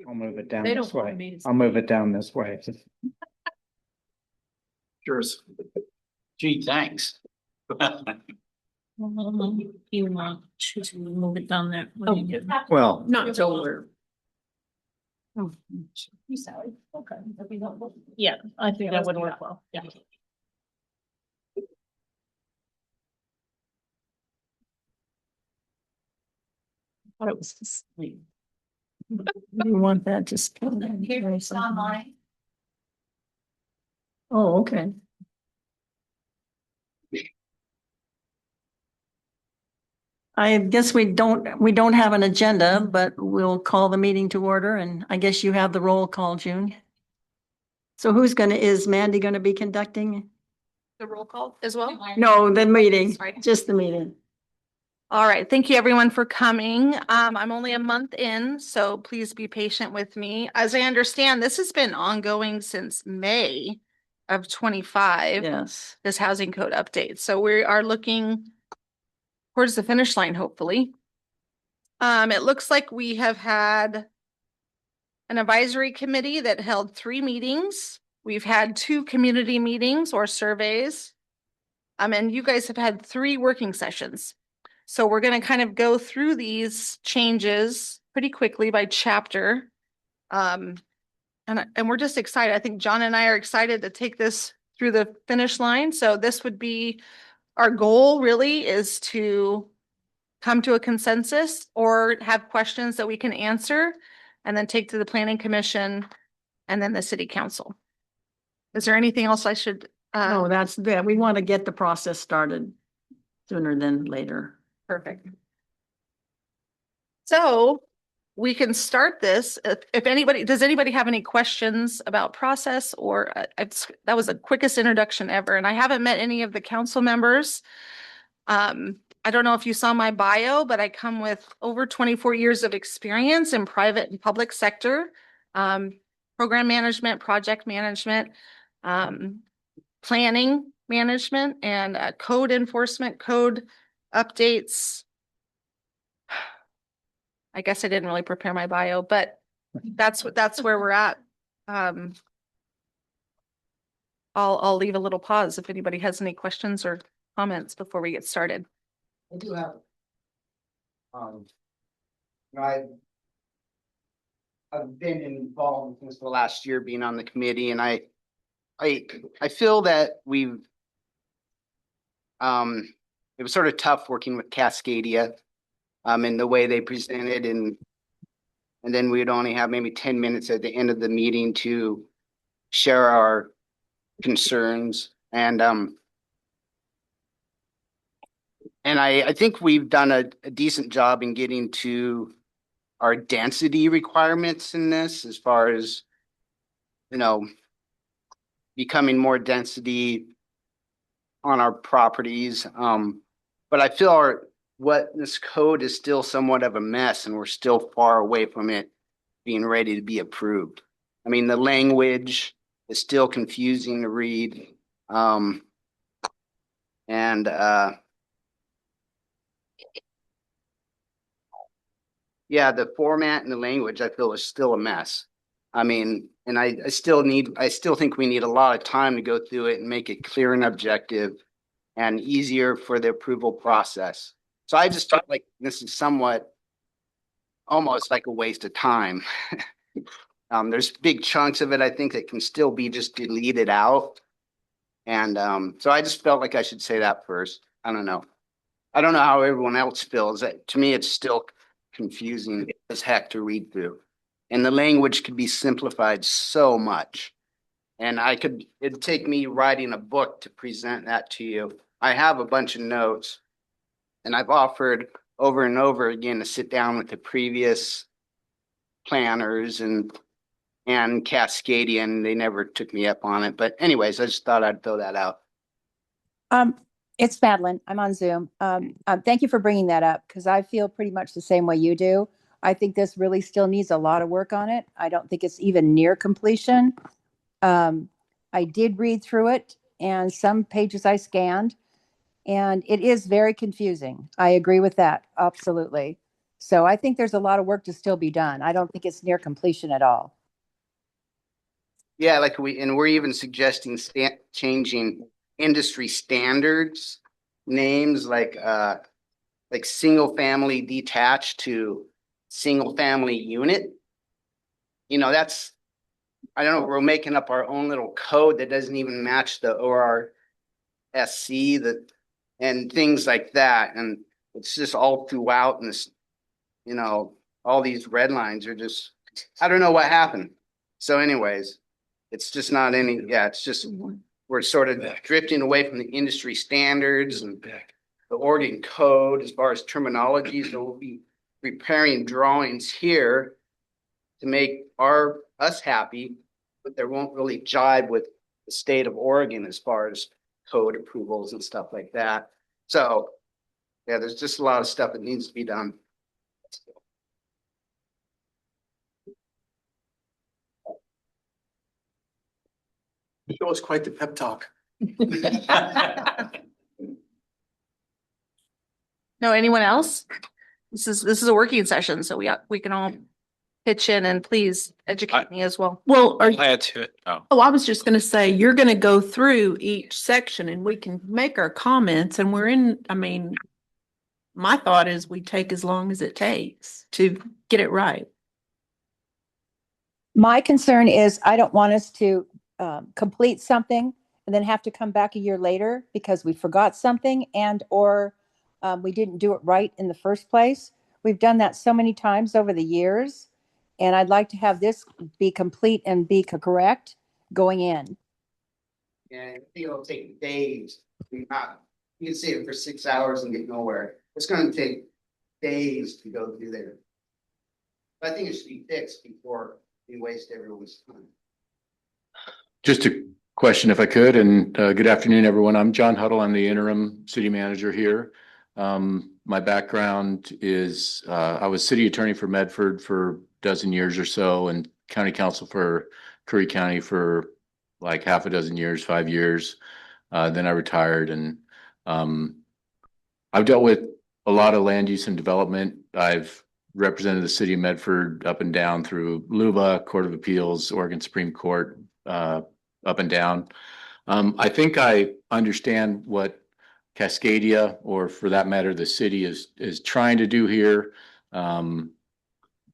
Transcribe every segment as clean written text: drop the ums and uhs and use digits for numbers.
I'll move it down They this don't want me way. to I'll move it down this way. Cheers. Gee, thanks. You want to move it down there? Oh, well, Not so we're. You Sally. Okay. That'd be helpful. Yeah, I think that would work well. Yeah. Thought it was just. You want that just. Here's online. Oh, okay. I guess we don't have an agenda, but we'll call the meeting to order, and I guess you have the roll call, June. So is Mandy gonna be conducting? The roll call as well? No, the meeting, Sorry. just the meeting. All right, thank you everyone for coming. I'm only a month in, so please be patient with me. As I understand, this has been ongoing since May of 25, Yes. this housing code update. So we are looking towards the finish line, hopefully. It looks like we have had an advisory committee that held 3 meetings. We've had 2 community meetings or surveys. And you guys have had 3 working sessions. So we're going to kind of go through these changes pretty quickly by chapter. And we're just excited. I think John and I are excited to take this through the finish line. So this would be our goal really is to come to a consensus or have questions that we can answer and then take to the planning commission and then the city council. Is there anything else I should? No, that's that. We want to get the process started sooner than later. Perfect. So we can start this. If anybody, does anybody have any questions about process or that was the quickest introduction ever. And I haven't met any of the council members. I don't know if you saw my bio, but I come with over 24 years of experience in private and public sector, program management, project management, planning management, and code enforcement, code updates. I guess I didn't really prepare my bio, but that's where we're at. I'll leave a little pause if anybody has any questions or comments before we get started. I do have. I've been involved since the last year being on the committee, and I feel that we've it was sort of tough working with Cascadia in the way they presented, and then we'd only have maybe 10 minutes at the end of the meeting to share our concerns, and I think we've done a decent job in getting to our density requirements in this, as far as, becoming more density on our properties. But I feel what this code is still somewhat of a mess, and we're still far away from it being ready to be approved. I mean, the language is still confusing to read. Yeah, the format and the language I feel is still a mess. I mean, and I still think we need a lot of time to go through it and make it clear and objective and easier for the approval process. So I just felt like this is somewhat almost like a waste of time. There's big chunks of it, I think, that can still be just deleted out. And so I just felt like I should say that first. I don't know how everyone else feels. To me, it's still confusing as heck to read through. And the language could be simplified so much. And it'd take me writing a book to present that to you. I have a bunch of notes, and I've offered over and over again to sit down with the previous planners and Cascadia, and they never took me up on it. But anyways, I just thought I'd throw that out. It's Madeline. I'm on Zoom. Thank you for bringing that up, because I feel pretty much the same way you do. I think this really still needs a lot of work on it. I don't think it's even near completion. I did read through it, and some pages I scanned, and it is very confusing. I agree with that, absolutely. So I think there's a lot of work to still be done. I don't think it's near completion at all. Yeah, we're even suggesting changing industry standards, names like single family detached to single family unit. You know, I don't know, we're making up our own little code that doesn't even match the ORSC and things like that. And it's just all throughout and this, you know, all these red lines are just, I don't know what happened. So anyways, it's just not it's just, we're sort of drifting away from the industry standards and the Oregon code as far as terminology. So we'll be preparing drawings here to make us happy, but they won't really jive with the state of Oregon as far as code approvals and stuff like that. So yeah, there's just a lot of stuff that needs to be done. Show us quite the pep talk. No, anyone else? This is a working session, so we can all pitch in and please educate me as well. Well, I'll add to it. oh, I was just gonna say, you're gonna go through each section and we can make our comments and my thought is we take as long as it takes to get it right. My concern is I don't want us to complete something and then have to come back a year later because we forgot something or we didn't do it right in the first place. We've done that so many times over the years, and I'd like to have this be complete and be correct going in. And it'll take days. You can see it for 6 hours and get nowhere. It's going to take days to go through there. But I think it should be fixed before we waste everyone's time. just a question if I could, and good afternoon, everyone. I'm John Huddle. I'm the interim city manager here. My background is I was city attorney for Medford for a dozen years or so, and county council for Curry County for like half a dozen years, 5 years. Then I retired, and I've dealt with a lot of land use and development. I've represented the city of Medford up and down through LUBA, Court of Appeals, Oregon Supreme Court, up and down. I think I understand what Cascadia, or for that matter, the city is trying to do here. And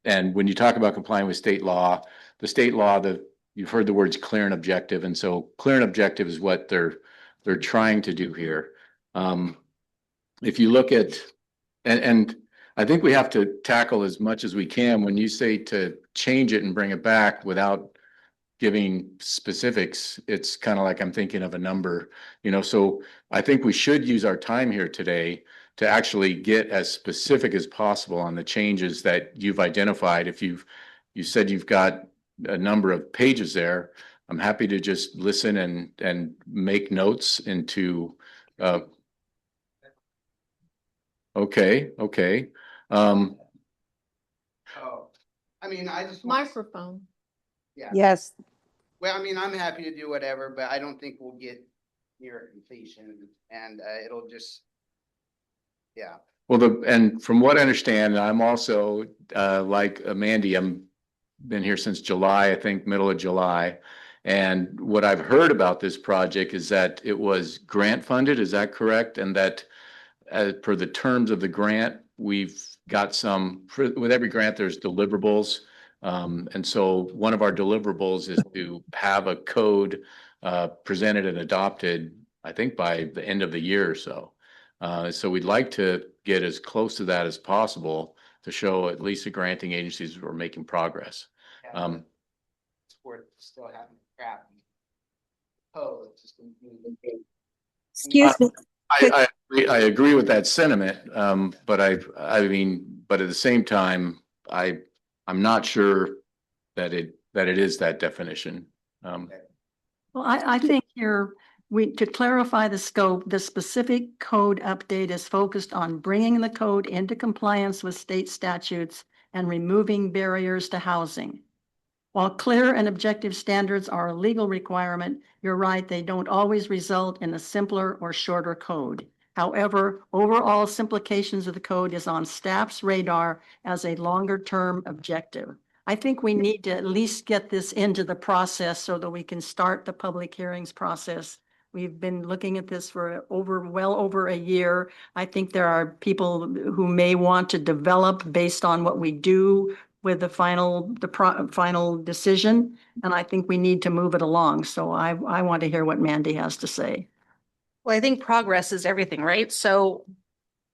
when you talk about complying with state law, the state law, you've heard the words clear and objective. And so clear and objective is what they're trying to do here. If you look at, and I think we have to tackle as much as we can when you say to change it and bring it back without giving specifics. It's kind of like I'm thinking of a number, so I think we should use our time here today to actually get as specific as possible on the changes that you've identified. If you said you've got a number of pages there, I'm happy to just listen and make notes into, okay. Oh, I mean, I just. Microphone. Yeah. Yes. Well, I mean, I'm happy to do whatever, but I don't think we'll get near completion, and it'll just, yeah. Well, and from what I understand, I'm also like Mandy, I'm been here since July, I think middle of July. And what I've heard about this project is that it was grant funded. Is that correct? And that per the terms of the grant, we've got with every grant, there's deliverables. And so one of our deliverables is to have a code presented and adopted, I think by the end of the year or so. So we'd like to get as close to that as possible to show at least the granting agencies we're making progress. It's worth still having crap. Oh, it's just. Excuse me. I agree with that sentiment, but but at the same time, I'm not sure that it is that definition. Well, I think to clarify the scope, the specific code update is focused on bringing the code into compliance with state statutes and removing barriers to housing. While clear and objective standards are a legal requirement, you're right, they don't always result in a simpler or shorter code. However, overall simplifications of the code is on staff's radar as a longer-term objective. I think we need to at least get this into the process so that we can start the public hearings process. We've been looking at this for well over a year. I think there are people who may want to develop based on what we do with the final decision. And I think we need to move it along. So I want to hear what Mandy has to say. Well, I think progress is everything, right? So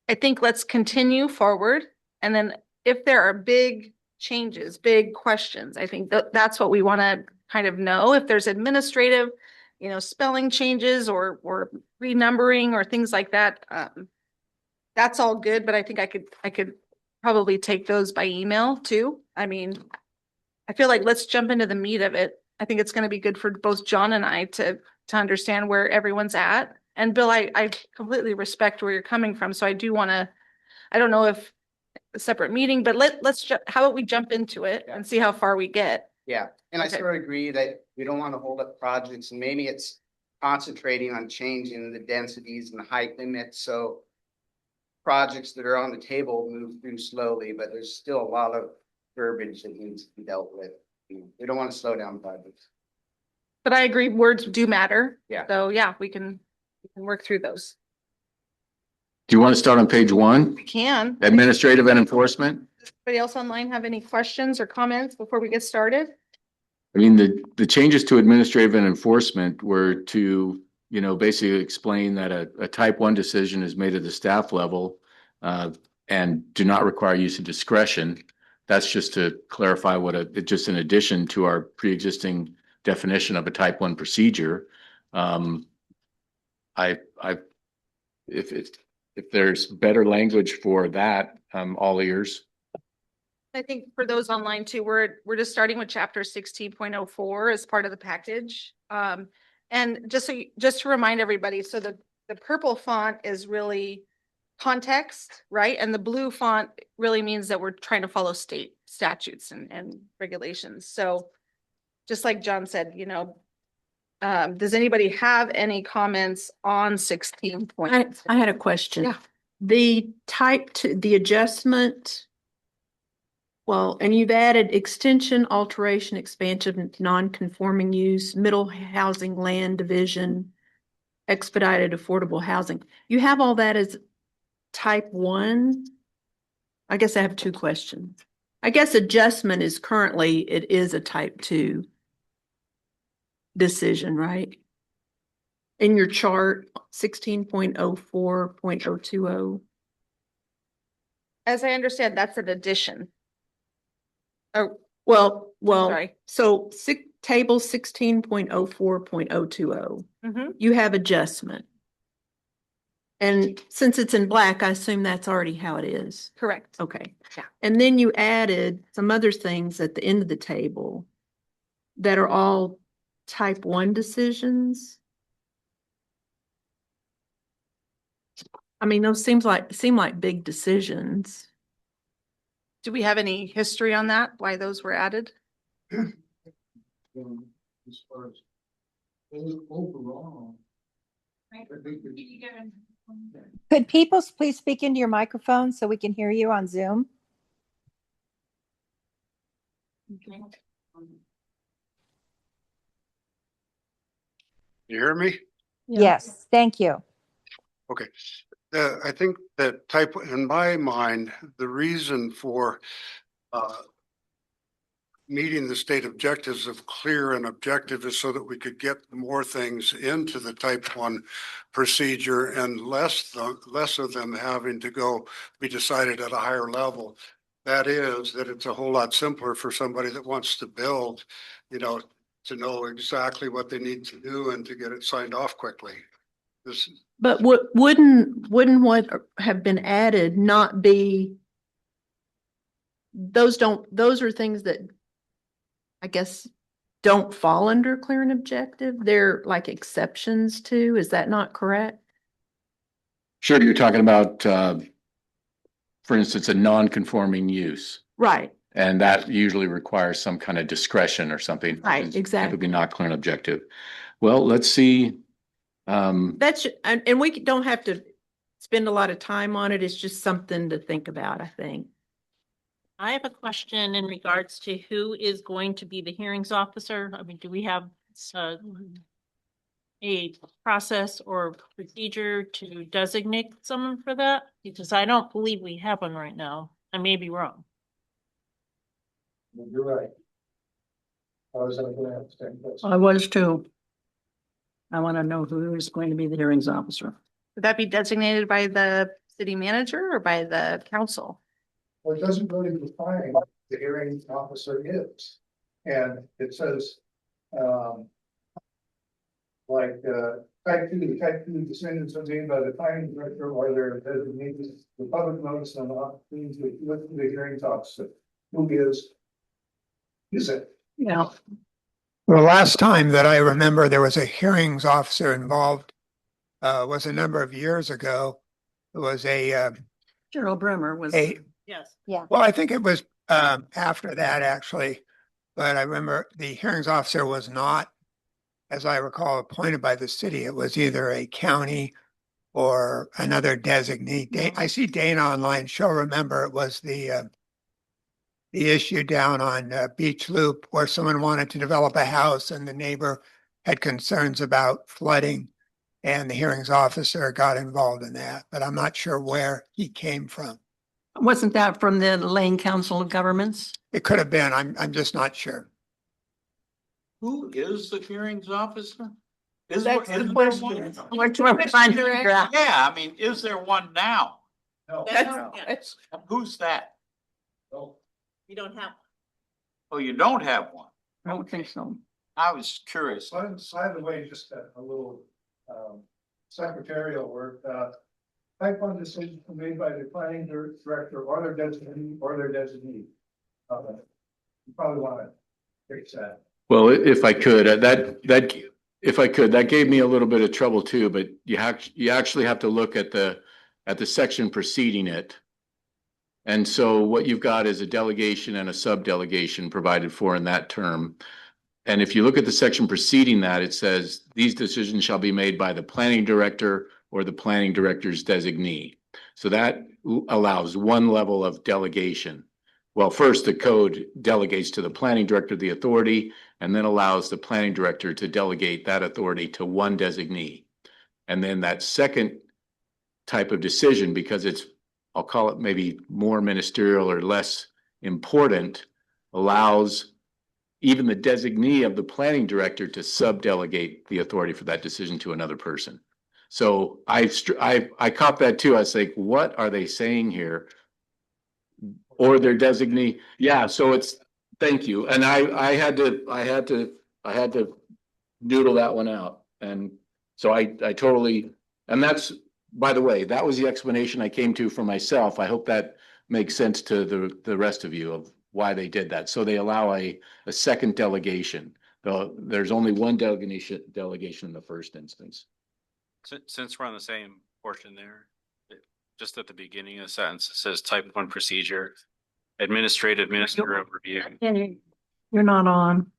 I think let's continue forward. And then if there are big changes, big questions, I think that's what we want to kind of know. If there's administrative, spelling changes or renumbering or things like that, that's all good. But I think I could probably take those by email too. I mean, I feel like let's jump into the meat of it. I think it's going to be good for both John and I to understand where everyone's at. And Bill, I completely respect where you're coming from. So I do want to, I don't know if a separate meeting, but how about we jump into it and see how far we get? Yeah, and I Okay. sort of agree that we don't want to hold up projects, and maybe it's concentrating on changing the densities and the height limits, so projects that are on the table move through slowly, but there's still a lot of verbiage that needs to be dealt with. We don't want to slow down projects. But I agree, words do matter. Yeah. So yeah, we can work through those. Do you want to start on page 1? We can. Administrative and enforcement? Anybody else online have any questions or comments before we get started? I mean, the changes to administrative and enforcement were to, basically explain that a type 1 decision is made at the staff level and do not require use of discretion. That's just to clarify just in addition to our pre-existing definition of a type 1 procedure. If there's better language for that, I'm all ears. I think for those online too, we're just starting with chapter 16.04 as part of the package. And just to remind everybody, so the purple font is really context, right? And the blue font really means that we're trying to follow state statutes and regulations. So just like John said, does anybody have any comments on 16 point? I had a question. Yeah. The the adjustment. Well, and you've added extension, alteration, expansion, non-conforming use, middle housing land division, expedited affordable housing. You have all that as type 1. I guess I have 2 questions. I guess adjustment is it is a type 2 decision, right? In your chart, 16.04.020. As I understand, that's an addition. Oh, Well, sorry. so table 16.04.020, Mhm. you have adjustment. And since it's in black, I assume that's already how it is. Correct. Okay. Yeah. And then you added some other things at the end of the table that are all type 1 decisions. I mean, those seem like big decisions. Do we have any history on that? Why those were added? As far as overall. I think Could people please speak into your microphone so we can hear you on Zoom? You hear me? Yeah. Yes, thank you. Okay. I think that in my mind, the reason for meeting the state objectives of clear and objective is so that we could get more things into the type 1 procedure and less of them having to be decided at a higher level. That is, that it's a whole lot simpler for somebody that wants to build, to know exactly what they need to do and to get it signed off quickly. But wouldn't what have been added not be, those are things that I guess don't fall under clear and objective? They're like exceptions to, is that not correct? Sure, you're talking about, for instance, a non-conforming use. Right. And that usually requires some kind of discretion or something. Right, It's exactly. typically not clear and objective. Well, let's see. And we don't have to spend a lot of time on it. It's just something to think about, I think. I have a question in regards to who is going to be the hearings officer. I mean, do we have uh, a process or procedure to designate someone for that? Because I don't believe we have one right now. I may be wrong. You're right. I was gonna have the same question. I was too. I want to know who is going to be the hearings officer. Would that be designated by the city manager or by the council? Well, it doesn't really define what the hearing officer is. And it says, type two decisions are made by the planning director or their designated, the public notice and opportunities with the hearings officer. Who is it? Yeah. The last time that I remember there was a hearings officer involved was a number of years ago. It was Gerald Bremer was. Yes. well, I think it was after that actually, but I remember the hearings officer was not, as I recall, appointed by the city. It was either a county or another designee. I see Dana online. She'll remember it was the issue down on Beach Loop where someone wanted to develop a house and the neighbor had concerns about flooding, and the hearings officer got involved in that, but I'm not sure where he came from. Wasn't that from the Lane Council of Governments? It could have been. I'm just not sure. Who is the hearings officer? That's the isn't there question. one? We're trying to find out. Yeah, I mean, is there one now? No. That's, Who's that? We don't have. Oh, you don't have one? I don't think so. I was curious. By the way, just a little secretarial work. Type one decisions are made by the planning director or their designee. You probably want to fix that. Well, if I could, that gave me a little bit of trouble too, but you actually have to look at the section preceding it. And so what you've got is a delegation and a subdelegation provided for in that term. And if you look at the section preceding that, it says these decisions shall be made by the planning director or the planning director's designee. So that allows one level of delegation. Well, first the code delegates to the planning director the authority and then allows the planning director to delegate that authority to one designee. And then that second type of decision, because it's, I'll call it maybe more ministerial or less important, allows even the designee of the planning director to subdelegate the authority for that decision to another person. So I caught that too. I was like, what are they saying here? Or their designee. Yeah. So it's, thank you. And I had to noodle that one out. And so I totally, and that's, by the way, that was the explanation I came to for myself. I hope that makes sense to the rest of you of why they did that. So they allow a second delegation. There's only one delegation in the first instance. Since we're on the same portion there, just at the beginning of the sentence, it says type 1 procedure, administrative review. You're not on.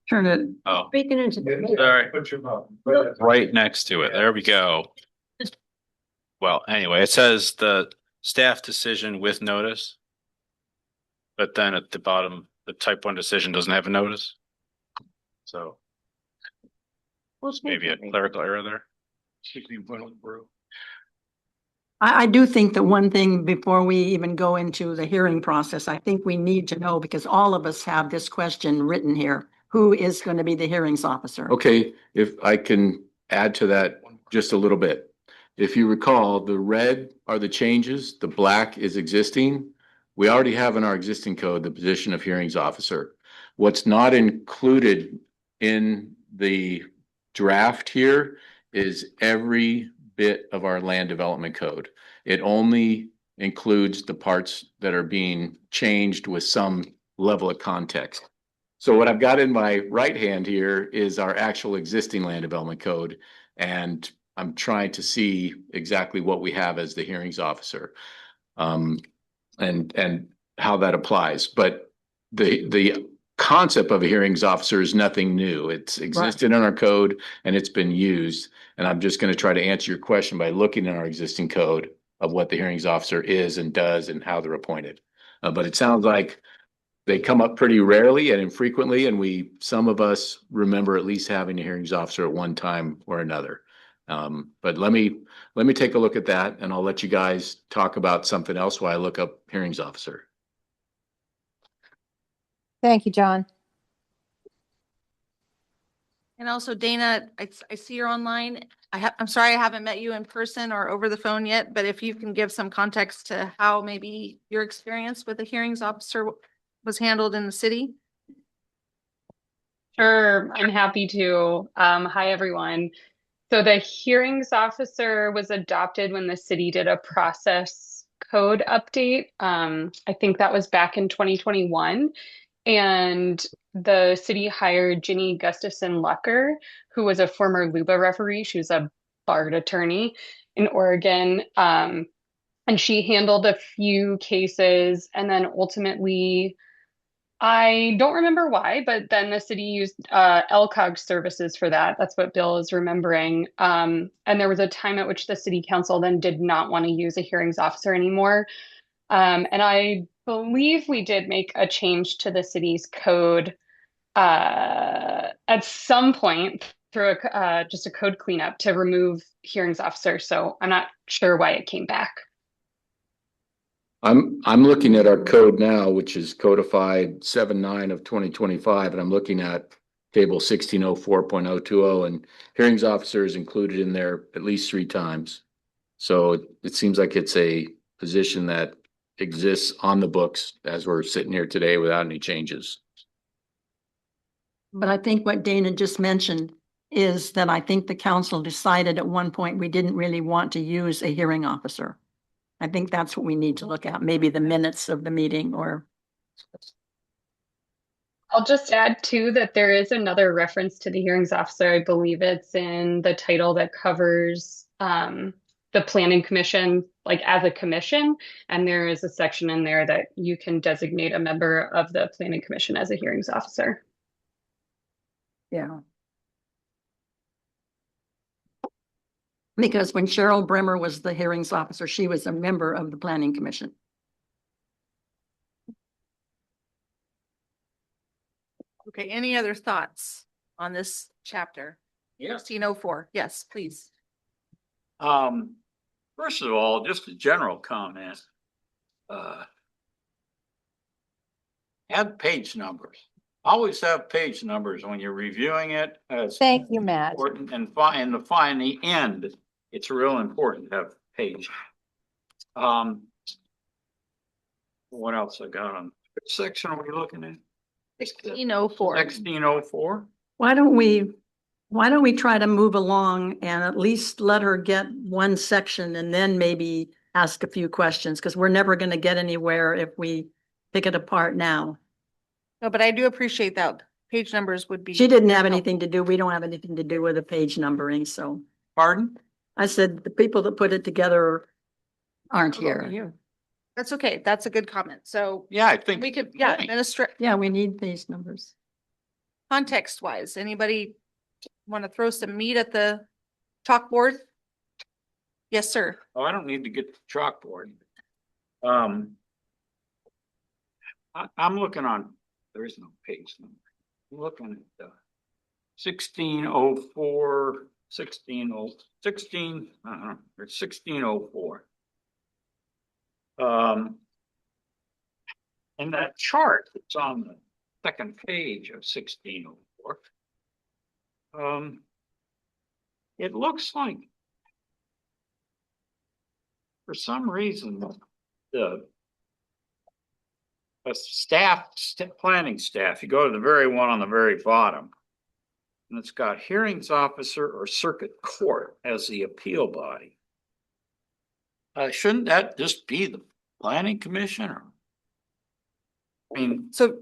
Turn it. Oh, Speaking into sorry. Put your mouth. Right next to it. There we go. Well, anyway, it says the staff decision with notice. But then at the bottom, the type 1 decision doesn't have a notice. So maybe a clerical error there. I do think that one thing before we even go into the hearing process, I think we need to know, because all of us have this question written here. Who is going to be the hearings officer? Okay, if I can add to that just a little bit. If you recall, the red are the changes, the black is existing. We already have in our existing code the position of hearings officer. What's not included in the draft here is every bit of our land development code. It only includes the parts that are being changed with some level of context. So what I've got in my right hand here is our actual existing land development code, and I'm trying to see exactly what we have as the hearings officer, and how that applies. But the concept of a hearings officer is nothing new. It's existed in our code and it's been used. And I'm just going to try to answer your question by looking at our existing code of what the hearings officer is and does and how they're appointed. But it sounds like they come up pretty rarely and infrequently, and some of us remember at least having a hearings officer at one time or another. But let me take a look at that, and I'll let you guys talk about something else while I look up hearings officer. Thank you, John. And also Dana, I see you're online. I'm sorry I haven't met you in person or over the phone yet, but if you can give some context to how maybe your experience with a hearings officer was handled in the city. Sure, I'm happy to. Hi, everyone. So the hearings officer was adopted when the city did a process code update. I think that was back in 2021. And the city hired Ginny Gustafson Lucker, who was a former LUBA referee. She was a BARD attorney in Oregon. And she handled a few cases. And then ultimately, I don't remember why, but then the city used LCOG services for that. That's what Bill is remembering. And there was a time at which the city council then did not want to use a hearings officer anymore. And I believe we did make a change to the city's code at some point through just a code cleanup to remove hearings officer. So I'm not sure why it came back. I'm looking at our code now, which is codified 7/9 of 2025, and I'm looking at table 1604.020, and hearings officer is included in there at least 3 times. So it seems like it's a position that exists on the books as we're sitting here today without any changes. But I think what Dana just mentioned is that I think the council decided at one point we didn't really want to use a hearing officer. I think that's what we need to look at, maybe the minutes of the meeting or. I'll just add too that there is another reference to the hearings officer. I believe it's in the title that covers the planning commission, like as a commission. And there is a section in there that you can designate a member of the planning commission as a hearings officer. Yeah. Because when Cheryl Bremer was the hearings officer, she was a member of the planning commission. Okay, any other thoughts on this chapter? Yes. 1604, yes, please. First of all, just a general comment. Add page numbers. Always have page numbers when you're reviewing it. Thank you, Matt. Important and to find the end, it's real important to have page. What else I got on? Which section are we looking at? 1604. 1604. Why don't we try to move along and at least let her get one section and then maybe ask a few questions, because we're never going to get anywhere if we pick it apart now. No, but I do appreciate that. Page numbers would be. She didn't have anything to do. We don't have anything to do with the page numbering, so. Pardon? I said the people that put it together aren't here. That's okay. That's a good comment. So Yeah, I think. we could, point. administer Yeah, we need page numbers. context wise. Anybody want to throw some meat at the chalkboard? Yes, sir. Oh, I don't need to get the chalkboard. I'm looking on, there is no page number. I'm looking at 1604, 1604. And that chart that's on the second page of 1604. It looks like for some reason the planning staff, you go to the very one on the very bottom, and it's got hearings officer or circuit court as the appeal body. Shouldn't that just be the planning commission? Or, I mean, So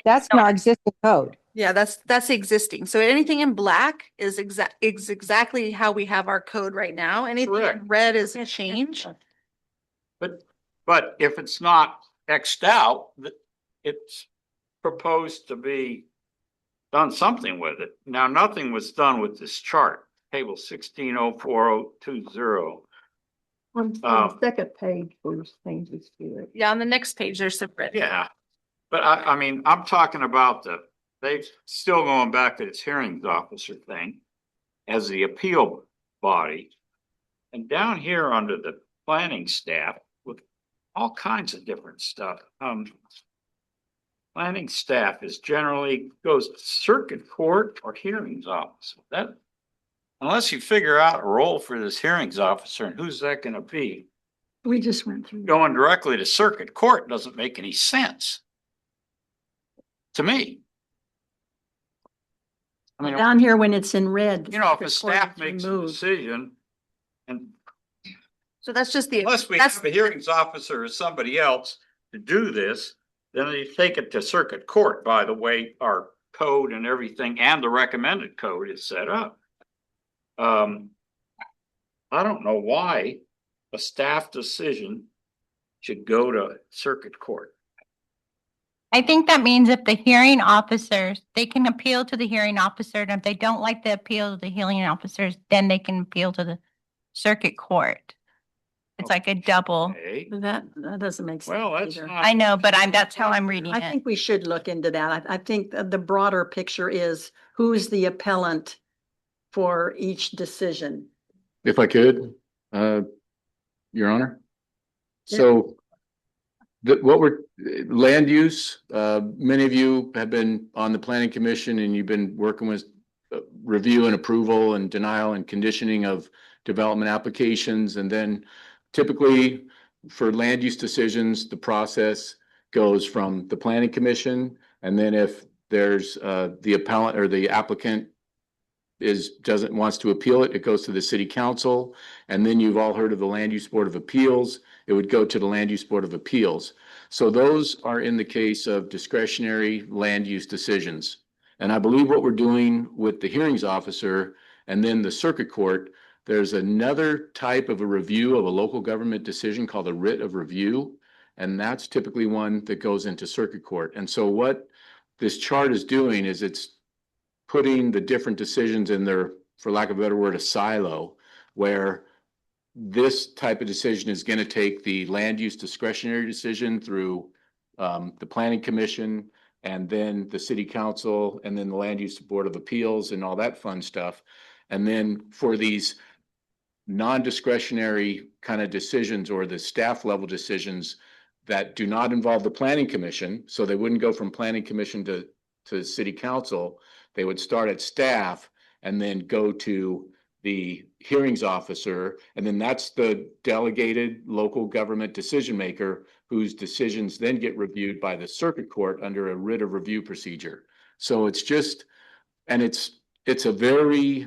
That's in our existing code. yeah, that's existing. So anything in black is exactly how we have our code right now. Anything Correct. in red is a change. but if it's not X'd out, it's proposed to be done something with it. Now, nothing was done with this chart, table 160420. On the second page, there's changes to it. Yeah, on the next page, there's separate. Yeah, but I mean, I'm talking about they still going back to this hearings officer thing as the appeal body. And down here under the planning staff with all kinds of different stuff. Planning staff is generally goes to circuit court or hearings officer. That, unless you figure out a role for this hearings officer and who's that gonna be, We just went through. going directly to circuit court doesn't make any sense to me. I mean, Down here when it's in red. you know, if a circuit court staff is makes a removed. decision and So that's just the, unless we that's, have a hearings officer or somebody else to do this, then they take it to circuit court, by the way, our code and everything and the recommended code is set up. I don't know why a staff decision should go to circuit court. I think that means if the hearing officers, they can appeal to the hearing officer, and if they don't like the appeal to the hearing officers, then they can appeal to the circuit court. It's like a double. Okay, That doesn't make sense. well, that's either. not. I know, but that's how I'm reading I it. think we should look into that. I think the broader picture is who's the appellant for each decision. If I could, Your Honor. So what we're, land use, many of you have been on the planning commission and you've been working with review and approval and denial and conditioning of development applications. And then typically for land use decisions, the process goes from the planning commission. And then if there's the appellant or the applicant wants to appeal it, it goes to the city council. And then you've all heard of the Land Use Board of Appeals. It would go to the Land Use Board of Appeals. So those are in the case of discretionary land use decisions. And I believe what we're doing with the hearings officer and then the circuit court, there's another type of a review of a local government decision called a writ of review. And that's typically one that goes into circuit court. And so what this chart is doing is it's putting the different decisions in their, for lack of a better word, a silo, where this type of decision is going to take the land use discretionary decision through the planning commission and then the city council and then the land use board of appeals and all that fun stuff. And then for these non-discretionary kind of decisions or the staff level decisions that do not involve the planning commission, so they wouldn't go from planning commission to city council, they would start at staff and then go to the hearings officer. And then that's the delegated local government decision maker whose decisions then get reviewed by the circuit court under a writ of review procedure. So it's just, and it's a very,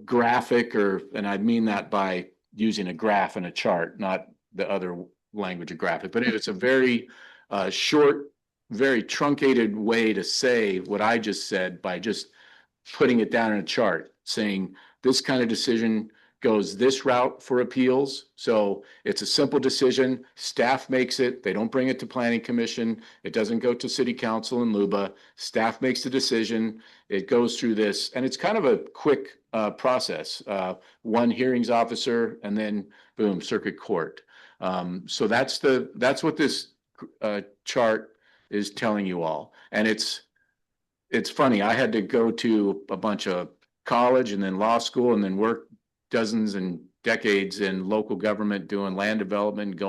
graphic and I mean that by using a graph and a chart, not the other language of graphic, but it's a very short, very truncated way to say what I just said by just putting it down in a chart, saying this kind of decision goes this route for appeals. So it's a simple decision. Staff makes it. They don't bring it to planning commission. It doesn't go to city council and LUBA. Staff makes the decision. It goes through this, and it's kind of a quick process. One hearings officer, and then boom, circuit court. So that's what this chart is telling you all. And it's funny. I had to go to a bunch of college and then law school and then work dozens and decades in local government doing land development,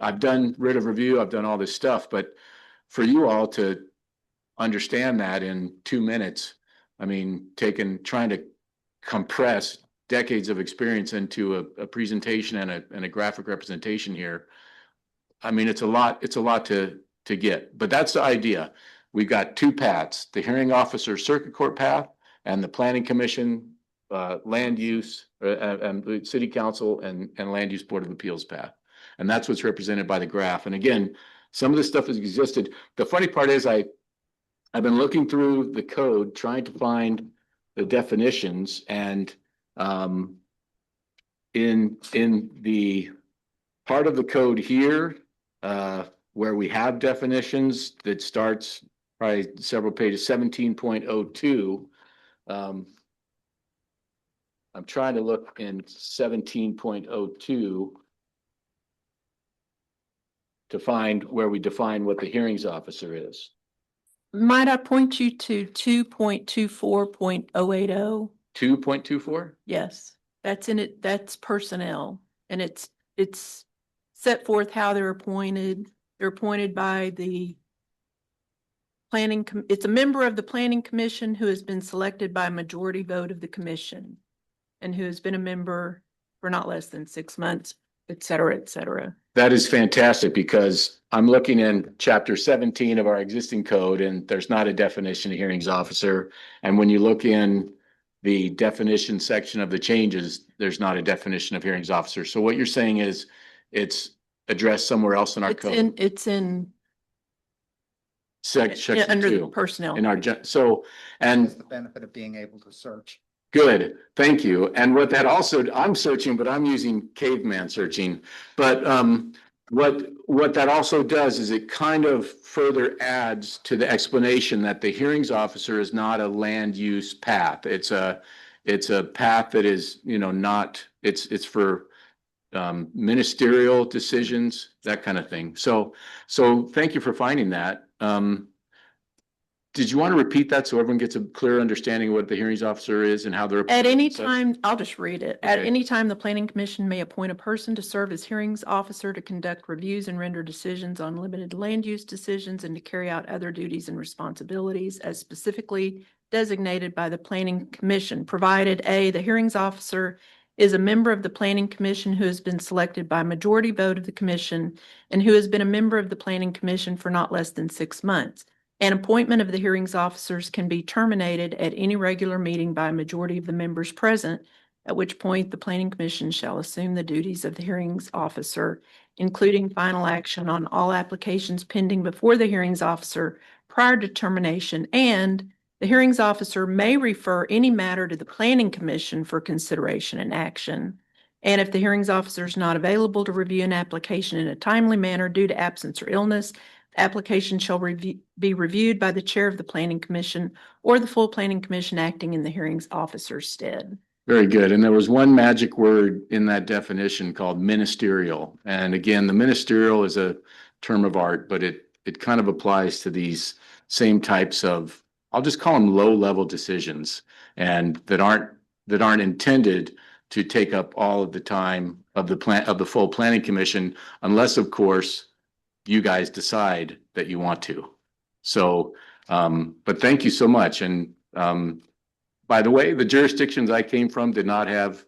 I've done writ of review, I've done all this stuff, but for you all to understand that in 2 minutes, I mean, trying to compress decades of experience into a presentation and a graphic representation here. I mean, it's a lot to get, but that's the idea. We've got two paths, the hearing officer circuit court path and the planning commission, land use, and city council and land use board of appeals path. And that's what's represented by the graph. And again, some of this stuff has existed. The funny part is I've been looking through the code, trying to find the definitions, and in the part of the code here, where we have definitions that starts probably several pages, 17.02. I'm trying to look in 17.02 to find where we define what the hearings officer is. Might I point you to 2.24.080? 2.24? Yes, that's in it. That's personnel. And it's set forth how they're appointed. They're appointed by the it's a member of the planning commission who has been selected by a majority vote of the commission and who has been a member for not less than 6 months, et cetera, et cetera. That is fantastic because I'm looking in chapter 17 of our existing code and there's not a definition of hearings officer. And when you look in the definition section of the changes, there's not a definition of hearings officer. So what you're saying is it's addressed somewhere else in our code. It's in Section under the 2 personnel. in our, That's the benefit of being able to search. Good, thank you. And what that also, I'm searching, but I'm using caveman searching. But what that also does is it kind of further adds to the explanation that the hearings officer is not a land use path. It's a path that is, not, it's for ministerial decisions, that kind of thing. So thank you for finding that. Did you want to repeat that so everyone gets a clear understanding of what the hearings officer is and how they're? At any time, I'll just read it. At Okay. any time, the planning commission may appoint a person to serve as hearings officer to conduct reviews and render decisions on limited land use decisions and to carry out other duties and responsibilities as specifically designated by the planning commission, provided A, the hearings officer is a member of the planning commission who has been selected by majority vote of the commission and who has been a member of the planning commission for not less than 6 months. An appointment of the hearings officers can be terminated at any regular meeting by a majority of the members present, at which point the planning commission shall assume the duties of the hearings officer, including final action on all applications pending before the hearings officer prior to termination, and the hearings officer may refer any matter to the planning commission for consideration and action. And if the hearings officer is not available to review an application in a timely manner due to absence or illness, application shall be reviewed by the chair of the planning commission or the full planning commission acting in the hearings officer's stead. Very good. And there was one magic word in that definition called ministerial. And again, the ministerial is a term of art, but it kind of applies to these same types of, I'll just call them low-level decisions, and that aren't intended to take up all of the time of the full planning commission, unless, of course, you guys decide that you want to. So, but thank you so much. And by the way, the jurisdictions I came from did not have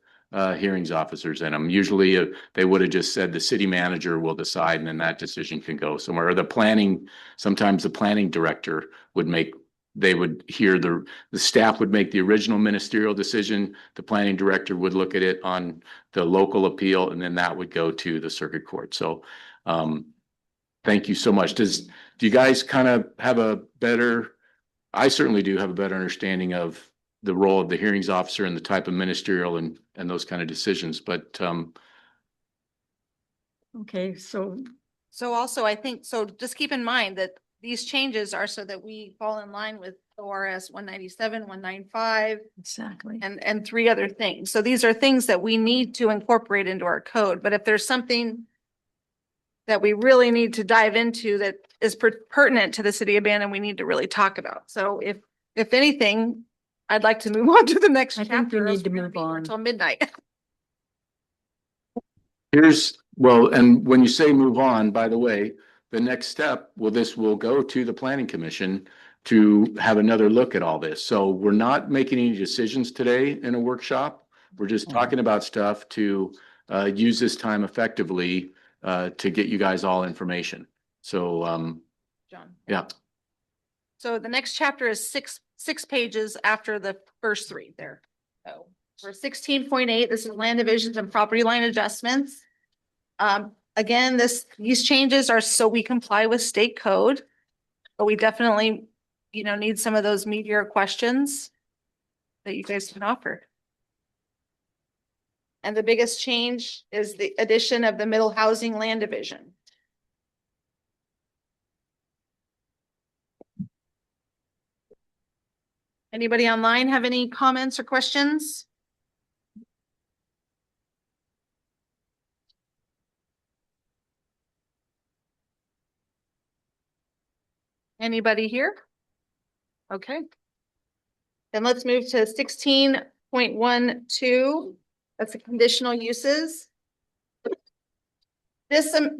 hearings officers in them. Usually they would have just said the city manager will decide and then that decision can go somewhere. Or sometimes the planning director would the staff would make the original ministerial decision. The planning director would look at it on the local appeal and then that would go to the circuit court. So, thank you so much. Do you guys kind of have I certainly do have a better understanding of the role of the hearings officer and the type of ministerial and those kind of decisions, but Okay, so also I think, so just keep in mind that these changes are so that we fall in line with ORS 197, 195. exactly. And 3 other things. So these are things that we need to incorporate into our code, but if there's something that we really need to dive into that is pertinent to the city of Bannon, we need to really talk about. So if anything, I'd like to move on to the next I think chapter. we else need to we're gonna move be here on. Until midnight. and when you say move on, by the way, the next step, this will go to the planning commission to have another look at all this. So we're not making any decisions today in a workshop. We're just talking about stuff to use this time effectively to get you guys all information. So, John. yeah. So the next chapter is six pages after the first 3 there. So for 16.8, this is land divisions and property line adjustments. Again, these changes are so we comply with state code, but we definitely, need some of those meatier questions that you guys can offer. And the biggest change is the addition of the middle housing land division. Anybody online have any comments or questions? Anybody here? Okay. Then let's move to 16.12. That's the conditional uses.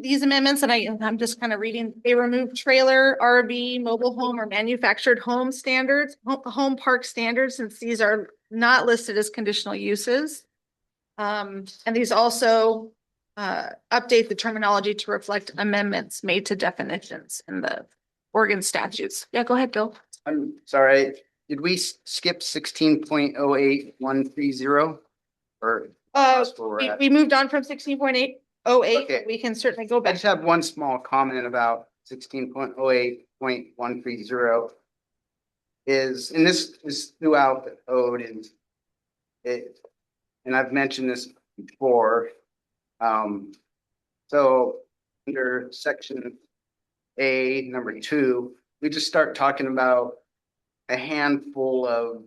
These amendments, and I'm just kind of reading, they remove trailer, RV, mobile home, or manufactured home standards, home park standards, since these are not listed as conditional uses. And these also update the terminology to reflect amendments made to definitions in the Oregon statutes. Yeah, go ahead, Bill. I'm sorry, did we skip 16.08130? Or that's where we're at? We moved on from 16.808. Okay. We can certainly go I back. just have one small comment about 16.08.130 is, and this is throughout the code, and I've mentioned this before. So under section A, number 2, we just start talking about a handful of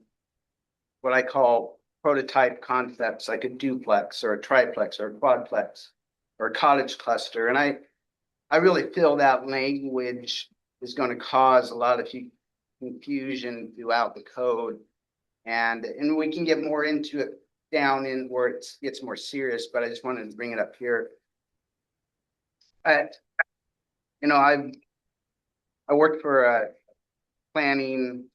what I call prototype concepts, like a duplex or a triplex or a quadplex or a cottage cluster. And I really feel that language is going to cause a lot of confusion throughout the code. And we can get more into it down in where it gets more serious, but I just wanted to bring it up here. I worked for a planning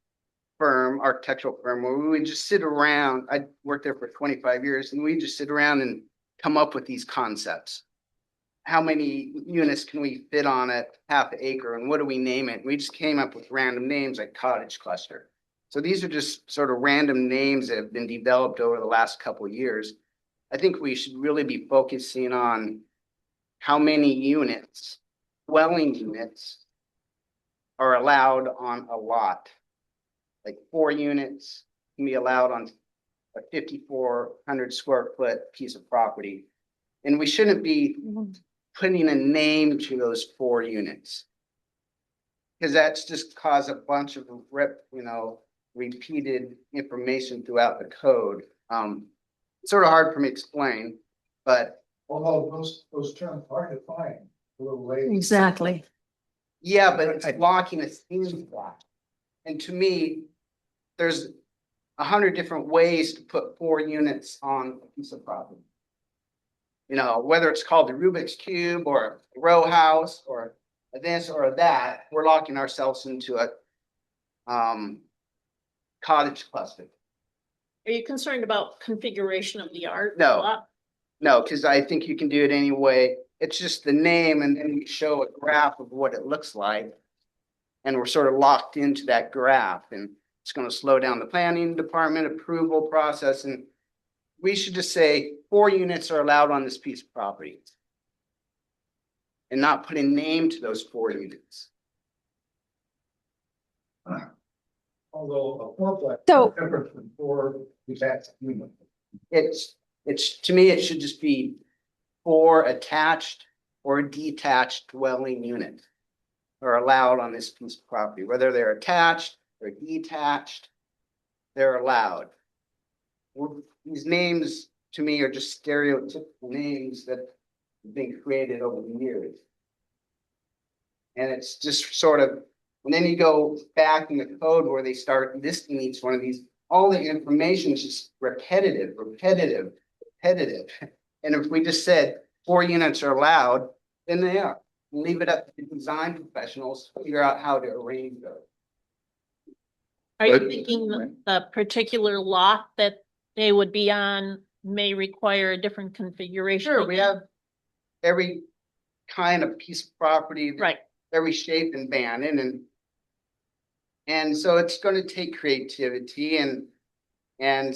firm, architectural firm, where we would just sit around. I worked there for 25 years, and we just sit around and come up with these concepts. How many units can we fit on a half acre, and what do we name it? We just came up with random names like cottage cluster. So these are just sort of random names that have been developed over the last couple of years. I think we should really be focusing on how many units, dwelling units, are allowed on a lot. Like 4 units can be allowed on a 5,400 square foot piece of property. And we shouldn't be putting a name to those 4 units, because that's just caused a bunch of repeated information throughout the code. It's sort of hard for me to explain, but Although those terms are defined a little later. Exactly. yeah, but it's blocking a theme block. And to me, there's 100 different ways to put 4 units on a piece of property. Whether it's called the Rubik's Cube or a row house or this or that, we're locking ourselves into a cottage cluster. Are you concerned about configuration of the art? No, because I think you can do it anyway. It's just the name, and then we show a graph of what it looks like. And we're sort of locked into that graph, and it's going to slow down the planning department approval process. And we should just say 4 units are allowed on this piece of property, and not put a name to those 4 units. Although a fourplex So- is different from 4 detached units. It's to me, it should just be 4 attached or detached dwelling units are allowed on this piece of property, whether they're attached or detached, they're allowed. These names to me are just stereotypical names that have been created over the years. And it's just sort of, and then you go back in the code where they start listing each one of these, all the information is just repetitive. And if we just said 4 units are allowed, then they are. Leave it up to the design professionals to figure out how to arrange those. Are you But- thinking the particular lot that they would be on may require a different configuration? Sure, we have every kind of piece of property. Right. Every shape and band, and so it's going to take creativity, and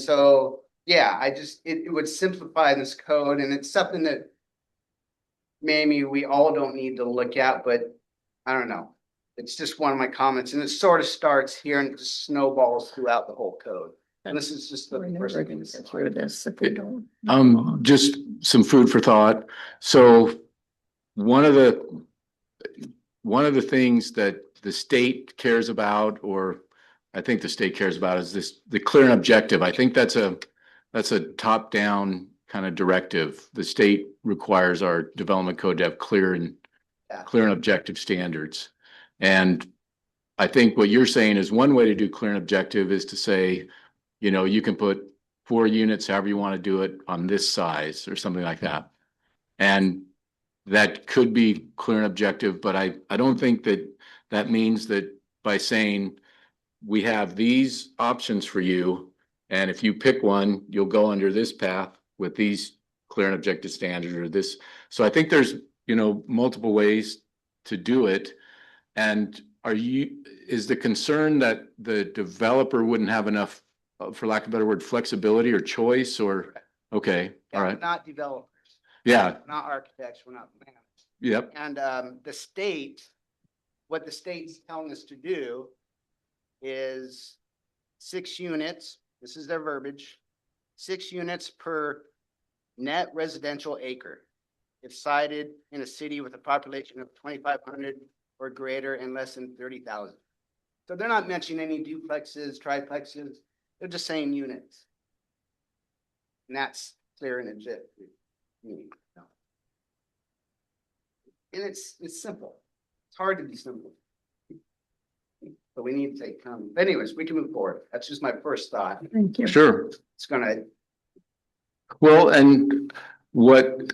so yeah, it would simplify this code, and it's something that maybe we all don't need to look at, but I don't know. It's just one of my comments, and it sort of starts here and it just snowballs throughout the whole code. And this is just the We're never first going thing. to get through this if we don't. Just some food for thought. So one of the things that the state cares about, or I think the state cares about is this, the clear and objective. I think that's a top-down kind of directive. The state requires our development code to have clear and objective standards. And I think what you're saying is one way to do clear and objective is to say, you know, you can put 4 units, however you want to do it, on this size or something like that. And that could be clear and objective, but I don't think that means that by saying we have these options for you, and if you pick one, you'll go under this path with these clear and objective standards or this. So I think there's, you know, multiple ways to do it. And is the concern that the developer wouldn't have enough, for lack of a better word, flexibility or choice or, okay, all right. We're not developers. Yeah. We're not architects, we're not planners. Yep. And what the state's telling us to do is 6 units, this is their verbiage, 6 units per net residential acre. If sited in a city with a population of 2,500 or greater and less than 30,000. So they're not mentioning any duplexes, triplexes, they're just saying units. And that's clear and objective. And it's simple. It's hard to be simple. But we need to take time. But anyways, we can move forward. That's just my first thought. Thank you. Sure. It's gonna. Well, and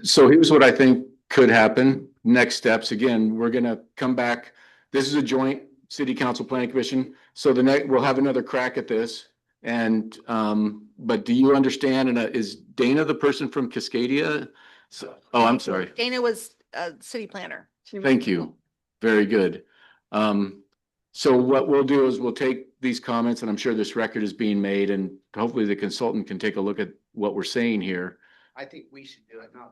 so here's what I think could happen. Next steps, again, we're gonna come back. This is a joint city council planning commission. So we'll have another crack at this. And, but do you understand, and is Dana the person from Cascadia? Oh, I'm sorry. Dana was a city planner. Thank you. Very good. So what we'll do is we'll take these comments, and I'm sure this record is being made, and hopefully the consultant can take a look at what we're saying here. I think we should do it now.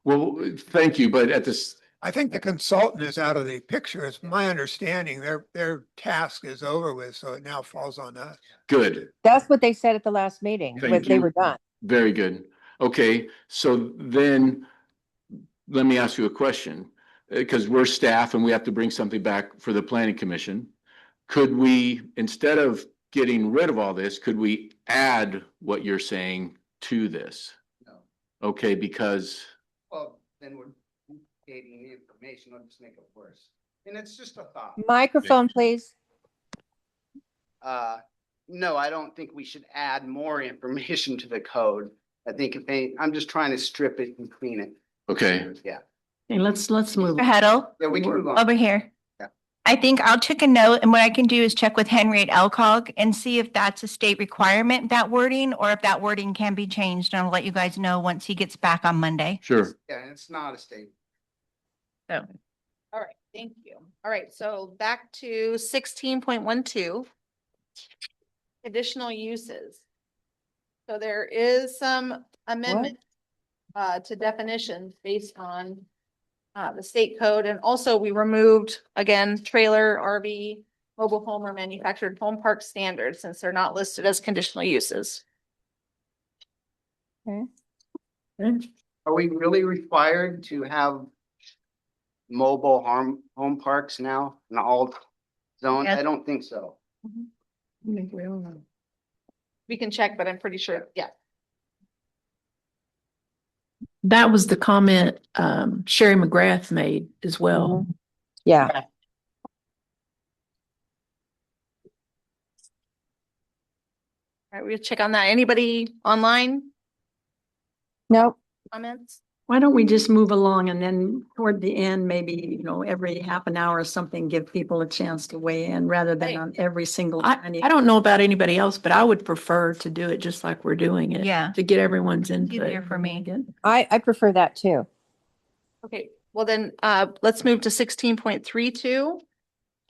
Well, thank you, but at this, I think the consultant is out of the picture. It's my understanding their task is over with, so it now falls on us. good. That's what they said at the last meeting, Thank when they you. were done. Very good. Okay, so then let me ask you a question, because we're staff and we have to bring something back for the planning commission. Could we, instead of getting rid of all this, could we add what you're saying to this? No. Okay, because, Well, then we're dating the information, I'll just make it worse. And it's just a thought. Microphone, please. No, I don't think we should add more information to the code. I think I'm just trying to strip it and clean it. okay, Yeah. Okay, let's move. Mr. Heddle, Yeah, we can move on. over here. Yeah. I think I'll take a note, and what I can do is check with Henry at LCOG and see if that's a state requirement, that wording, or if that wording can be changed. And I'll let you guys know once he gets back on Monday. sure. Yeah, and it's not a state. All right, thank you. All right, so back to 16.12. Additional uses. So there is some amendment to definitions based on the state code. And also we removed, again, trailer, RV, mobile home or manufactured home park standards since they're not listed as conditional uses. Are we really required to have mobile home parks now in all zones? Yes. I don't think so. We can check, but I'm pretty sure, yeah. That was the comment Sherry McGrath made as well. Yeah. All right, we'll check on that. Anybody online Nope. comments? Why don't we just move along and then toward the end, maybe, every half an hour or something, give people a chance to weigh in rather than Right. on every single. I tiny- don't know about anybody else, but I would prefer to do it just like we're doing it. Yeah. To get everyone's Easier input. for me. I prefer that too. Okay, well then, let's move to 16.32.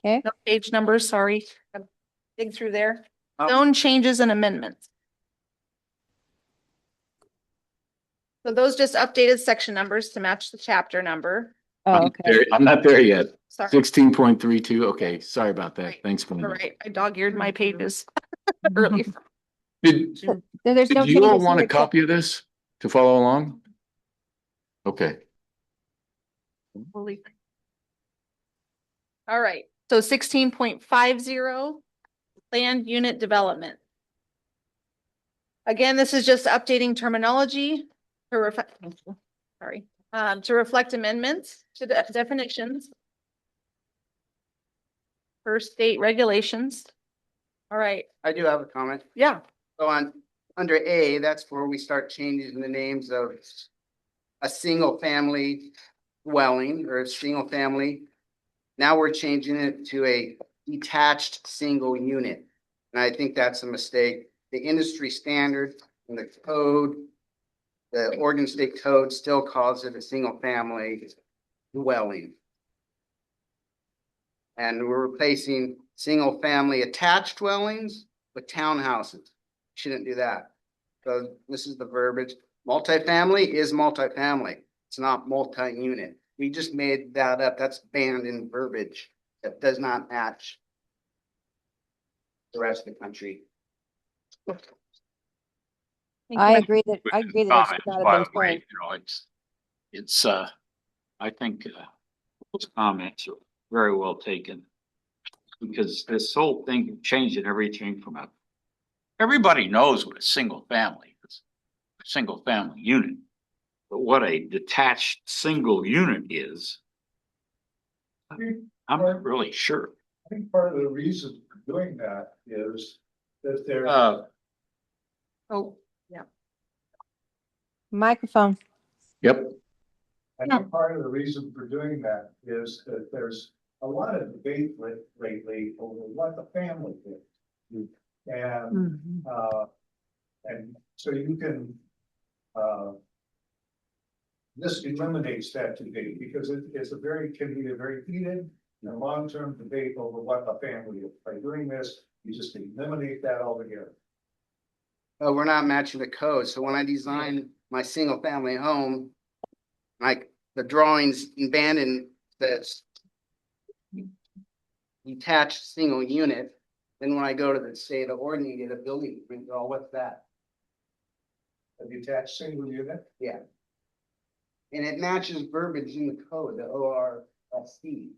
Okay. No page numbers, sorry. Dig through there. Oh. Zone changes and amendments. So those just updated section numbers to match the chapter number. Oh, okay. I'm not there yet. Sorry. 16.32. Okay, sorry about that. Right. Thanks for All that. right, I dog-eared my pages earlier. Did There's no did you all changes want a here. copy of this to follow along? Okay. All right, so 16.50. land unit development. Again, this is just updating terminology to reflect, to reflect amendments to the definitions for state regulations. All right, I do have a comment. yeah. So under A, that's where we start changing the names of a single family dwelling or a single family. Now we're changing it to a detached single unit. And I think that's a mistake. The industry standard and the code, the Oregon State Code still calls it a single family dwelling. And we're replacing single family attached dwellings with townhouses. Shouldn't do that. So this is the verbiage. Multifamily is multifamily. It's not multi-unit. We just made that up. That's banned in verbiage. That does not match the rest of the country. I agree that that should not have By been the way, changed. you know, it's, I think, those comments are very well taken. Because this whole thing changing everything from everybody knows what a single family is, a single family unit. But what a detached single unit is, I'm not really sure. I think part of the reason for doing that is that there. Oh, yeah. Microphone. Yep. I think part of the reason for doing that is that there's a lot of debate lately over what the family is. And so you can, this eliminates that debate because can be a very heated and long-term debate over what a family is. By doing this, you just eliminate that altogether. We're not matching the code. So when I design my single family home, like the drawings abandon this detached single unit. Then when I go to the state of Oregon, you get a building permit. Oh, what's that? A detached single unit? Yeah. And it matches verbiage in the code, the ORSC.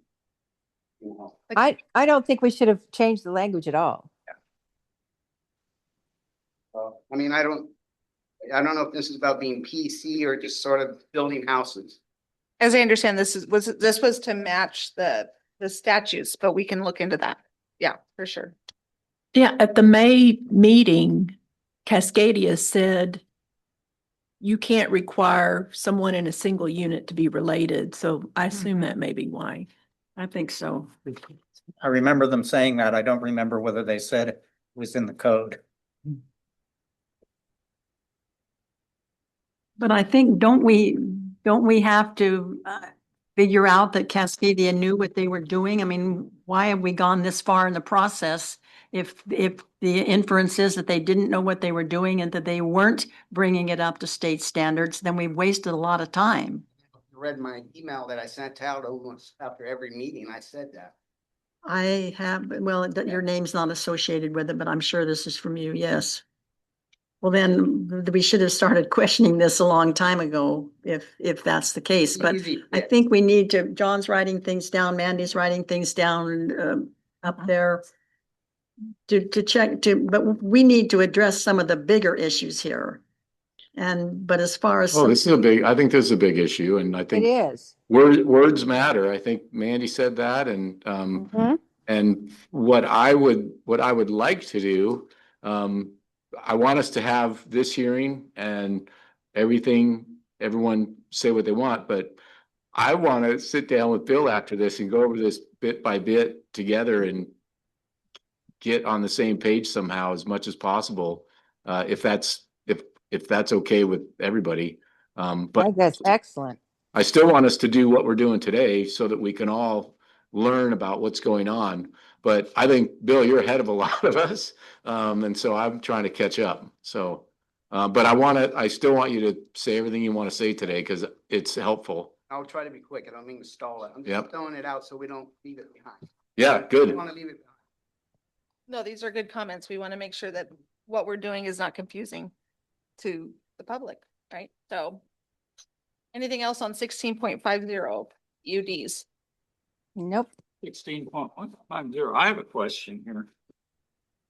You know. I don't think we should have changed the language at all. I mean, I don't know if this is about being PC or just sort of building houses. As I understand, this was to match the statutes, but we can look into that. Yeah, for sure. Yeah, at the May meeting, Cascadia said you can't require someone in a single unit to be related. So I assume that may be why. I think so. I remember them saying that. I don't remember whether they said it was in the code. But I think, don't we have to figure out that Cascadia knew what they were doing? I mean, why have we gone this far in the process if the inference is that they didn't know what they were doing and that they weren't bringing it up to state standards, then we've wasted a lot of time. Read my email that I sent out almost after every meeting. I said that. I have, well, your name's not associated with it, but I'm sure this is from you, yes. Well, then we should have started questioning this a long time ago, if that's the case. But I think we need to, John's writing things down, Mandy's writing things down up there to check, but we need to address some of the bigger issues here. But as far as. Oh, this is I think this is a big issue, and I think It is. words matter. I think Mandy said that, and and what I would like to do, I want us to have this hearing and everyone say what they want, but I want to sit down with Bill after this and go over this bit by bit together and get on the same page somehow as much as possible. If that's okay with everybody. But that's excellent. I still want us to do what we're doing today so that we can all learn about what's going on. But I think, Bill, you're ahead of a lot of us. And so I'm trying to catch up. So, but I still want you to say everything you want to say today because it's helpful. I'll try to be quick. I don't mean to stall it. I'm just throwing it out so we don't leave it behind. Yeah, good. I don't want to leave it behind. No, these are good comments. We want to make sure that what we're doing is not confusing to the public, right? So anything else on 16.50 UDs? Nope. 16.150. I have a question here.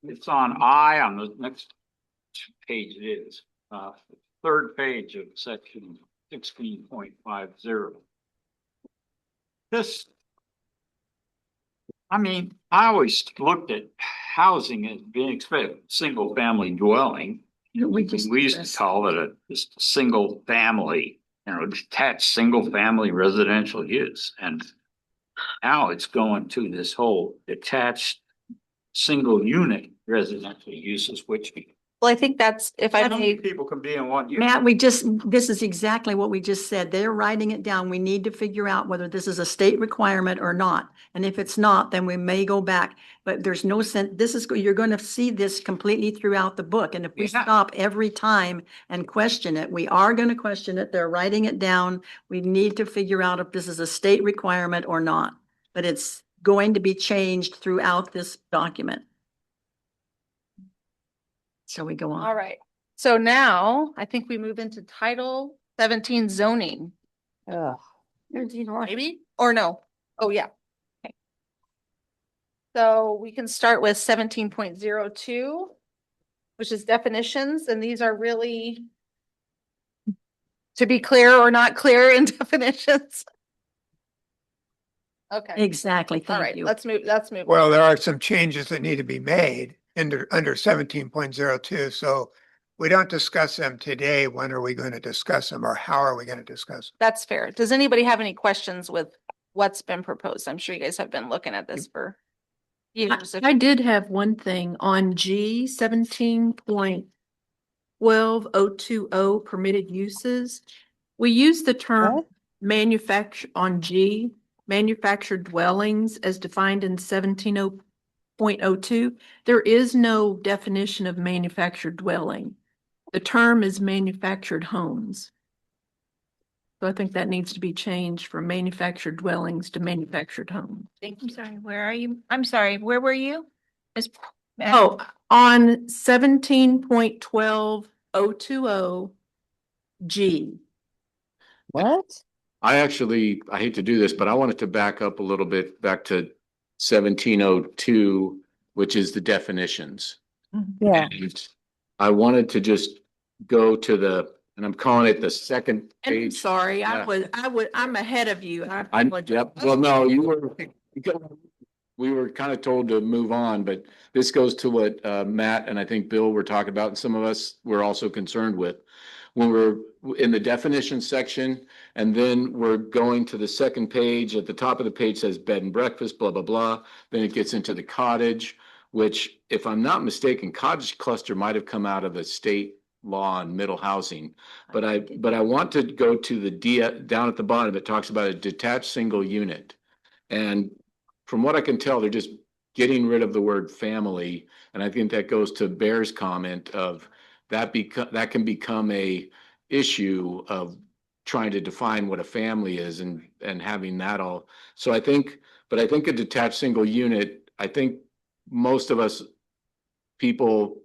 It's on I on the next page it is, third page of section 16.50. This, I mean, I always looked at housing as being single family dwelling. We used to call it just a single family, detached single family residential use. And now it's going to this whole detached single unit residential uses, which Well, I think that's, if I how many may, people can be in one unit? Matt, this is exactly what we just said. They're writing it down. We need to figure out whether this is a state requirement or not. And if it's not, then we may go back. But there's no sense, you're going to see this completely throughout the book. And if we Yeah. stop every time and question it, we are going to question it. They're writing it down. We need to figure out if this is a state requirement or not. But it's going to be changed throughout this document. Shall we go on? all right. So now I think we move into Title 17 zoning. Ugh. Maybe, or no? Oh, yeah. Okay. So we can start with 17.02, which is definitions, and these are really to be clear or not clear in definitions. Okay, Exactly. all Thank right, you. let's move. Well, there are some changes that need to be made under 17.02. So we don't discuss them today. When are we going to discuss them, or how are we going to discuss them? That's fair. Does anybody have any questions with what's been proposed? I'm sure you guys have been looking at this for years. I did have one thing on G 17.12020 permitted uses. We use the term What? manufacture on G, manufactured dwellings as defined in 17.02. There is no definition of manufactured dwelling. The term is manufactured homes. So I think that needs to be changed from manufactured dwellings to manufactured homes. I'm sorry, where are you? I'm sorry, where were you? Is- Oh, on 17.12020 G. What? I hate to do this, but I wanted to back up a little bit back to 1702, which is the definitions. Yeah. And I wanted to just go to and I'm calling it the second And I'm page. sorry, Yeah. I'm ahead of you. I I'm, apologize. yep, well, no, we were kind of told to move on, but this goes to what Matt and I think Bill were talking about, and some of us were also concerned with. When we're in the definition section, and then we're going to the second page, at the top of the page says bed and breakfast, blah, blah, blah. Then it gets into the cottage, which, if I'm not mistaken, cottage cluster might have come out of the state law on middle housing. But I want to go to the down at the bottom, it talks about a detached single unit. And from what I can tell, they're just getting rid of the word family. And I think that goes to Bear's comment of that can become a issue of trying to define what a family is and having that all. So I think a detached single unit, I think most of us people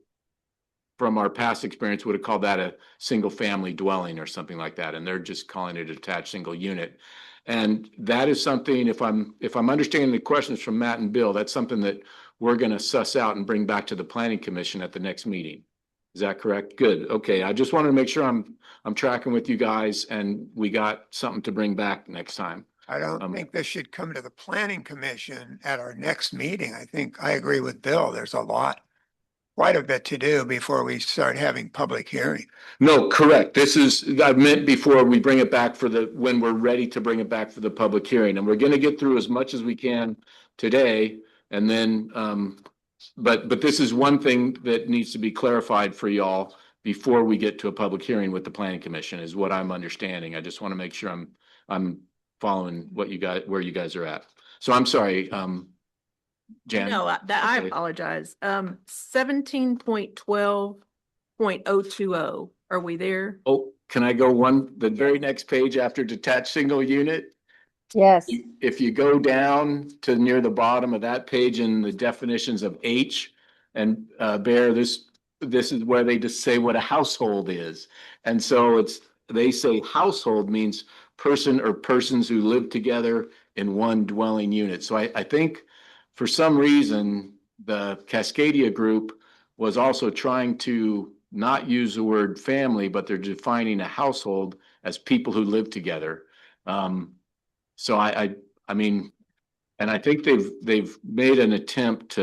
from our past experience would have called that a single family dwelling or something like that. And they're just calling it a detached single unit. And that is something, if I'm understanding the questions from Matt and Bill, that's something that we're going to suss out and bring back to the Planning Commission at the next meeting. Is that correct? Good. Okay. I just wanted to make sure I'm tracking with you guys and we got something to bring back next time. I don't think this should come to the Planning Commission at our next meeting. I think I agree with Bill. There's quite a bit to do before we start having public hearing. No, correct. I meant before we bring it back when we're ready to bring it back for the public hearing. And we're going to get through as much as we can today. And then, but this is one thing that needs to be clarified for y'all before we get to a public hearing with the Planning Commission is what I'm understanding. I just want to make sure I'm following where you guys are at. So I'm sorry, Jan. No, I Okay. apologize. 17.12.020. Are we there? Oh, can I go the very next page after detached single unit? Yes. If you go down to near the bottom of that page in the definitions of H and Bear, this is where they just say what a household is. And so they say household means person or persons who live together in one dwelling unit. So I think for some reason the Cascadia group was also trying to not use the word family, but they're defining a household as people who live together. So I mean, and I think they've made an attempt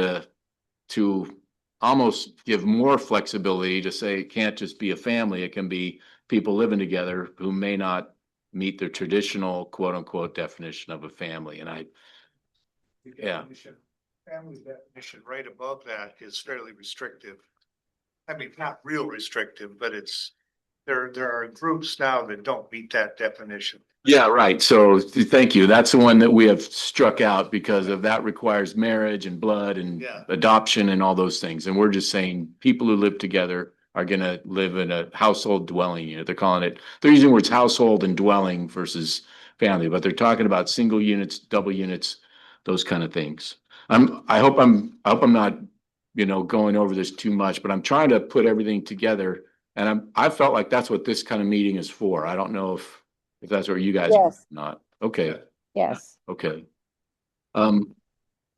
to almost give more flexibility to say it can't just be a family, it can be people living together who may not meet the traditional quote unquote definition of a family. And yeah. Family definition right above that is fairly restrictive. I mean, not real restrictive, but there are groups now that don't meet that definition. Yeah, right. So thank you. That's the one that we have struck out because of that requires marriage and blood and Yeah. adoption and all those things. And we're just saying people who live together are going to live in a household dwelling unit. They're using words household and dwelling versus family, but they're talking about single units, double units, those kind of things. I hope I'm not, going over this too much, but I'm trying to put everything together. And I felt like that's what this kind of meeting is for. I don't know if that's what you guys are Yes. not. Okay. Yes. Okay.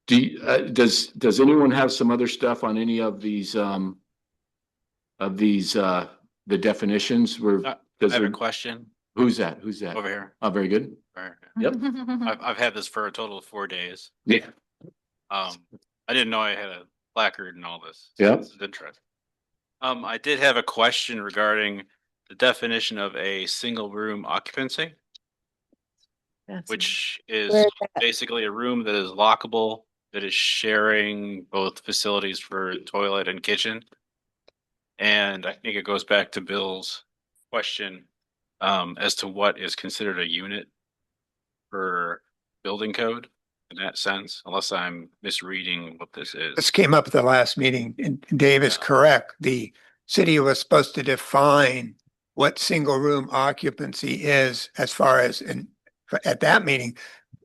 Does anyone have some other stuff on any of these, the definitions where? I have a question Who's that? over here. Oh, very good. Yep. I've had this for a total of 4 days. Yeah. I didn't know I had a placard and all this. Yep. This is interesting. I did have a question regarding the definition of a single room occupancy, which is Where's that? basically a room that is lockable, that is sharing both facilities for toilet and kitchen. And I think it goes back to Bill's question as to what is considered a unit for building code in that sense, unless I'm misreading what this is. This came up at the last meeting, and Dave is correct. The city was supposed to define what single room occupancy is as far as at that meeting,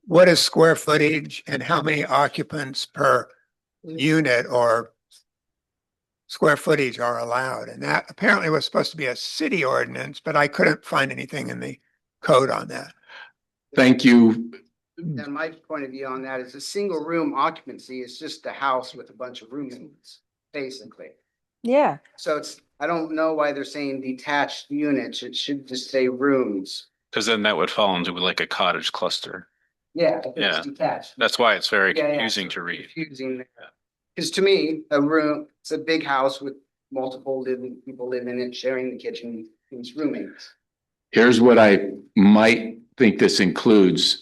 what is square footage and how many occupants per unit or square footage are allowed. And that apparently was supposed to be a city ordinance, but I couldn't find anything in the code on that. Thank you. And my point of view on that is a single room occupancy is just a house with a bunch of rooms, basically. Yeah. So I don't know why they're saying detached units. It should just say rooms. Because then that would fall into like a cottage cluster. Yeah, if Yeah. it's detached. That's why it's very Yeah, yeah, confusing so to read. Confusing. Because to me, a room, it's a big house with multiple people living in it, sharing the kitchen, it's roommates. Here's what I might think this includes.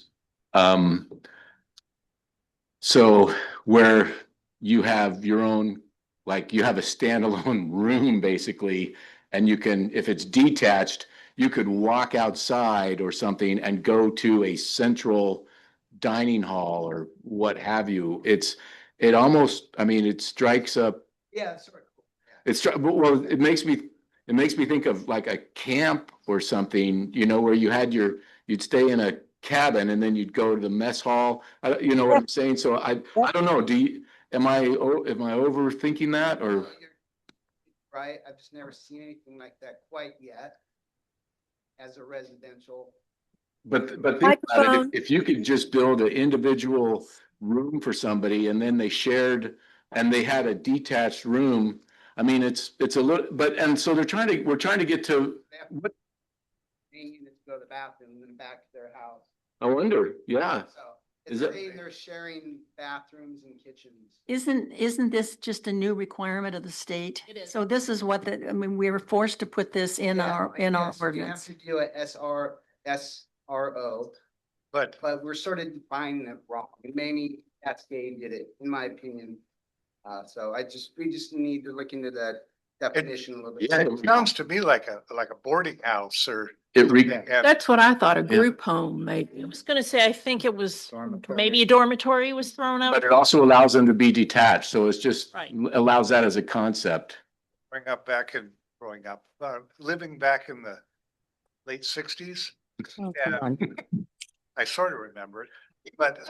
So where you have your own, like you have a standalone room basically, and you can, if it's detached, you could walk outside or something and go to a central dining hall or what have you. It almost, I mean, it strikes up. Yeah, it's sort of Well, cool. it makes me think of like a camp or something, where you'd stay in a cabin and then you'd go to the mess hall. You know what I'm saying? So I don't know. Am I overthinking that or? Right, I've just never seen anything like that quite yet as a residential. But think Microphone. about it, if you could just build an individual room for somebody and then they shared and they had a detached room. I mean, it's a little, and so we're trying to get to what? Units go to the bathroom and then back to their house. I wonder, yeah. So it's saying they're sharing bathrooms and kitchens. Isn't this just a new requirement of the state? It is. So this is what we were forced to put this in our Yes, ordinance. You have to do a SRO, but we're sort of defining it wrong. Maybe Cascade did it, in my opinion. So we just need to look into that definition a little bit. Yeah, It sounds to me like a boarding house or. That's what I thought, a Yeah. group home maybe. I was gonna say, I think it was maybe a dormitory was thrown out. But it also allows them to be detached. So it's just Right. allows that as a concept. Growing up, living back in the late 60s. Oh, Yeah. come on. I sort of remember it, but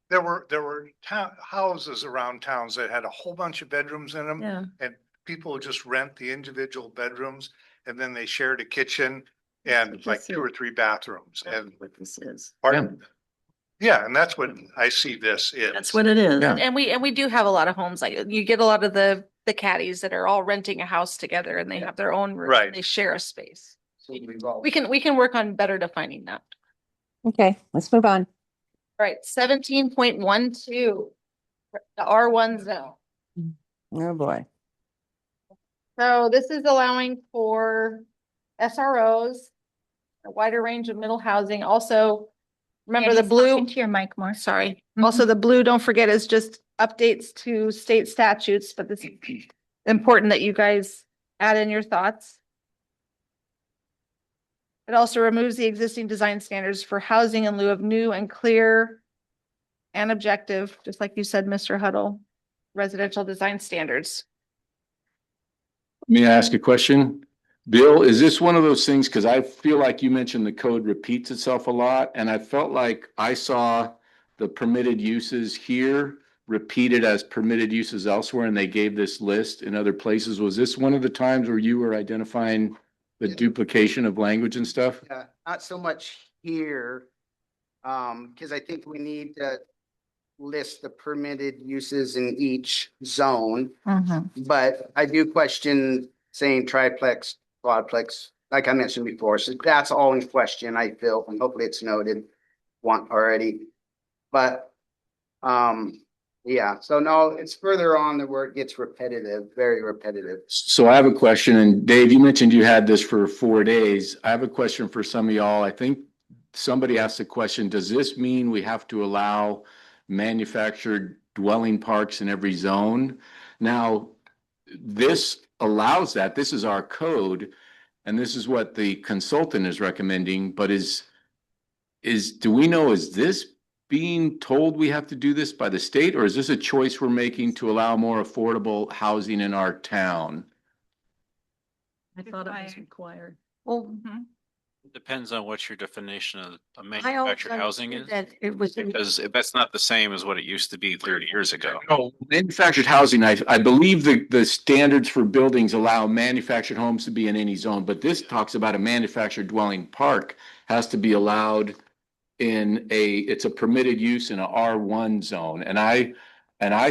there were houses around towns that had a whole bunch of bedrooms in them. Yeah. And people would just rent the individual bedrooms and then they shared a kitchen and like That's 2 or 3 bathrooms and What this is. pardon? Yeah, and that's what I see this is. That's what it is. Yeah. And we do have a lot of homes, like you get a lot of the caddies that are all renting a house together and they have their own room. Right. They share a space. So we've all. We can work on better defining that. Okay, let's move on. All right, 17.12, the R1 zone. Oh, boy. So this is allowing for SROs, a wider range of middle housing. Also, remember the Andy's blue, talking to your mic more. sorry. Also, the blue, don't forget, is just updates to state statutes, but this is important that you guys add in your thoughts. It also removes the existing design standards for housing in lieu of new and clear and objective, just like you said, Mr. Huddle, residential design standards. May I ask a question? Bill, is this one of those things, because I feel like you mentioned the code repeats itself a lot, and I felt like I saw the permitted uses here repeated as permitted uses elsewhere, and they gave this list in other places. Was this one of the times where you were identifying the duplication of language and stuff? Yeah, not so much here. Because I think we need to list the permitted uses in each zone. But I do question saying triplex, quadplex, like I mentioned before. So that's all in question, I feel, and hopefully it's noted one already. But yeah, so no, it's further on where it gets repetitive, very repetitive. So I have a question, and Dave, you mentioned you had this for 4 days. I have a question for some of y'all. I think somebody asked the question, does this mean we have to allow manufactured dwelling parks in every zone? Now, this allows that. This is our code, and this is what the consultant is recommending, but do we know, is this being told we have to do this by the state, or is this a choice we're making to allow more affordable housing in our town? I thought it was required. Well, Depends on what your definition of a I always manufactured housing is. understood that it was. Because that's not the same as what it used to be 30 years ago. No, manufactured housing, I believe the standards for buildings allow manufactured homes to be in any zone, but this talks about a manufactured dwelling park has to be allowed it's a permitted use in a R1 zone. And I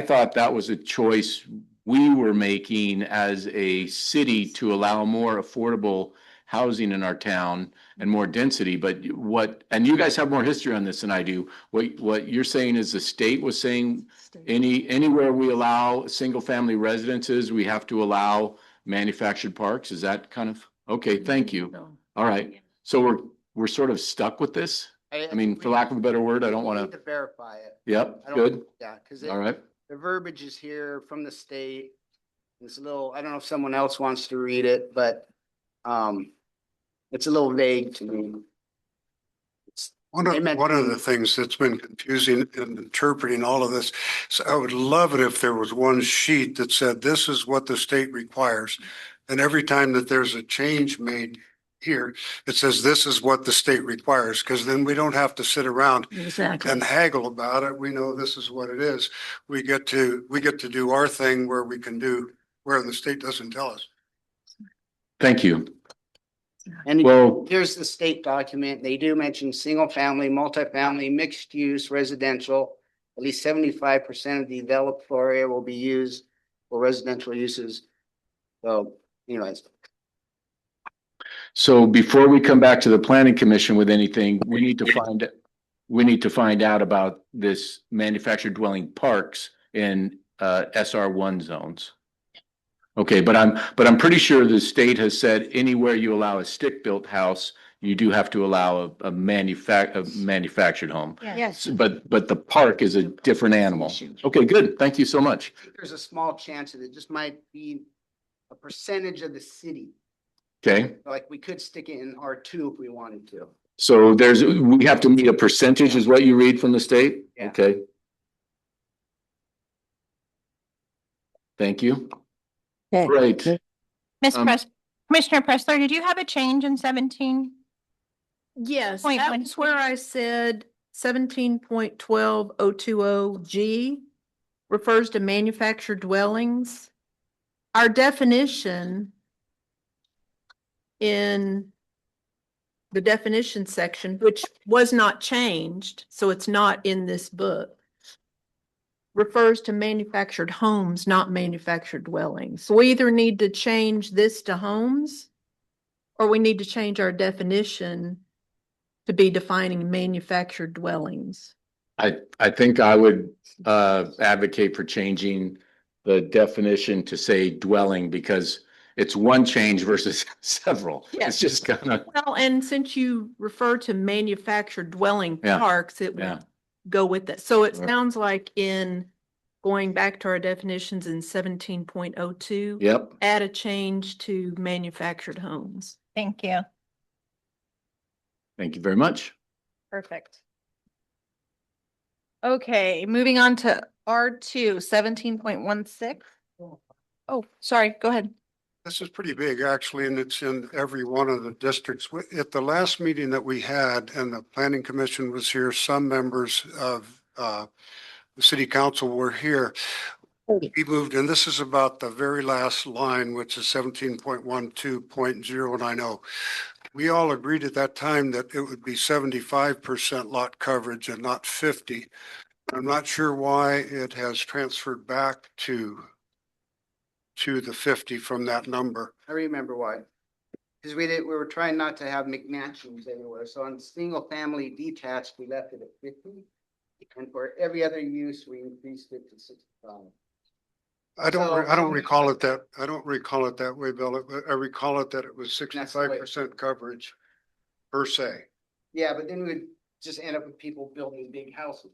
thought that was a choice we were making as a city to allow more affordable housing in our town and more density. But and you guys have more history on this than I do. What you're saying is the state was saying anywhere we allow single family residences, we have to allow manufactured parks. Is that kind of, okay, thank you. All right. So we're sort of stuck with this? I mean, for lack of a better word, I don't We need want to to, verify it. yep, I don't- good. Yeah, because All right. the verbiage is here from the state. It's a little, I don't know if someone else wants to read it, but it's a little vague to me. One of the things that's been confusing in interpreting all of this, so I would love it if there was one sheet that said, this is what the state requires. And every time that there's a change made here, it says, this is what the state requires, because then we don't have to sit around Exactly. and haggle about it. We know this is what it is. We get to do our thing where we can do, where the state doesn't tell us. Thank you. And Well, here's the state document. They do mention single family, multifamily, mixed use, residential. At least 75% of the developed area will be used for residential uses. So anyways. so before we come back to the planning commission with anything, we need to find out about this manufactured dwelling parks in SR1 zones. Okay, but I'm pretty sure the state has said anywhere you allow a stick-built house, you do have to allow a manufactured home. yes. But the park is a different animal. Okay, good. Thank you so much. There's a small chance that it just might be a percentage of the city. Okay, Like we could stick it in R2 if we wanted to. so we have to meet a percentage is what you read from the state? Yeah. Okay. Thank you. Okay. Right. Commissioner Pressler, did you have a change in 17? Yes, Point that one. was where I said 17.12020G refers to manufactured dwellings. Our definition in the definition section, which was not changed, so it's not in this book, refers to manufactured homes, not manufactured dwellings. So we either need to change this to homes, or we need to change our definition to be defining manufactured dwellings. I think I would advocate for changing the definition to say dwelling, because it's one change versus several. Yes. It's just gonna, Well, and since you refer to manufactured dwelling Yeah. parks, it yeah. would go with it. So it Right. sounds like in going back to our definitions in 17.02, Yep. add a change to manufactured homes. Thank you. Thank you very much. Perfect. Okay, moving on to R2, 17.16. Oh, sorry, go ahead. This is pretty big, actually, and it's in every one of the districts. At the last meeting that we had, and the planning commission was here, some members of the city council were here. We moved, and this is about the very last line, which is 17.12.090. We all agreed at that time that it would be 75% lot coverage and not 50. I'm not sure why it has transferred back to the 50 from that number. I remember why. Because we were trying not to have McMansions everywhere. So on single family detached, we left it at 50. And for every other use, we increased it to 65. I don't recall it that way, Bill. I recall it that it was 65% coverage per se. Yeah, but then we would just end up with people building big houses.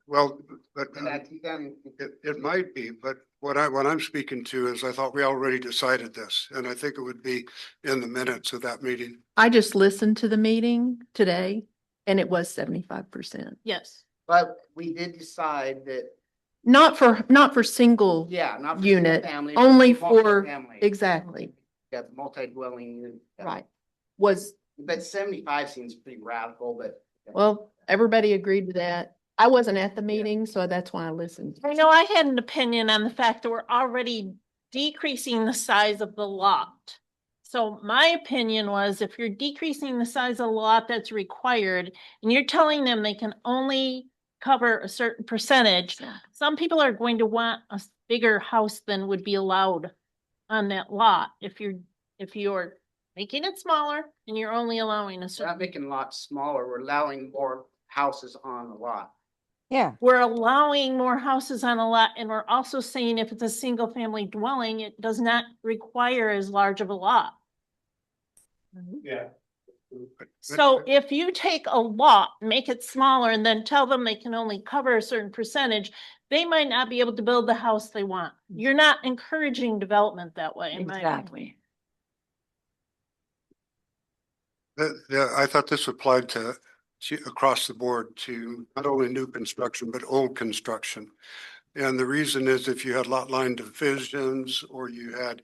Well, but And that, it might be, but what I'm speaking to is I thought we already decided this, and I think it would be in the minutes of that meeting. I just listened to the meeting today and it was 75%. Yes. but we did decide that, Not for single yeah, not for unit, single family, only but for, multifamily. exactly, Yeah, multi-dwelling unit. right. Was, But 75 seems pretty radical, but. well, everybody agreed to that. I wasn't at the meeting, so that's why I listened. I know I had an opinion on the fact that we're already decreasing the size of the lot. So my opinion was if you're decreasing the size of the lot that's required and you're telling them they can only cover a certain percentage, some people are going to want a bigger house than would be allowed on that lot. If you're making it smaller and you're only allowing a We're certain. not making lots smaller, we're allowing more houses on the lot. Yeah. We're allowing more houses on a lot, and we're also saying if it's a single family dwelling, it does not require as large of a lot. Yeah. So if you take a lot, make it smaller, and then tell them they can only cover a certain percentage, they might not be able to build the house they want. You're not encouraging development that way, in my opinion. I thought this applied to across the board to not only new construction, but old construction. And the reason is if you had lot line divisions or you had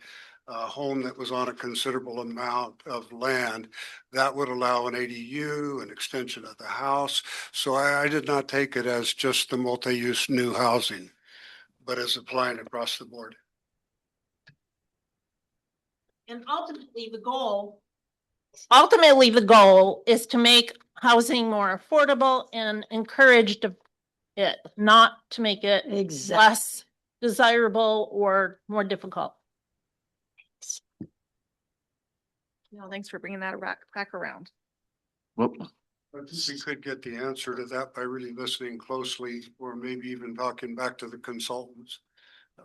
a home that was on a considerable amount of land, that would allow an ADU, an extension of the house. So I did not take it as just the multi-use new housing, but as applying across the board. And ultimately, the goal is to make housing more affordable and encourage it, not to make it less desirable or more difficult. No, thanks for bringing that back around. Well, But we could get the answer to that by really listening closely, or maybe even talking back to the consultants.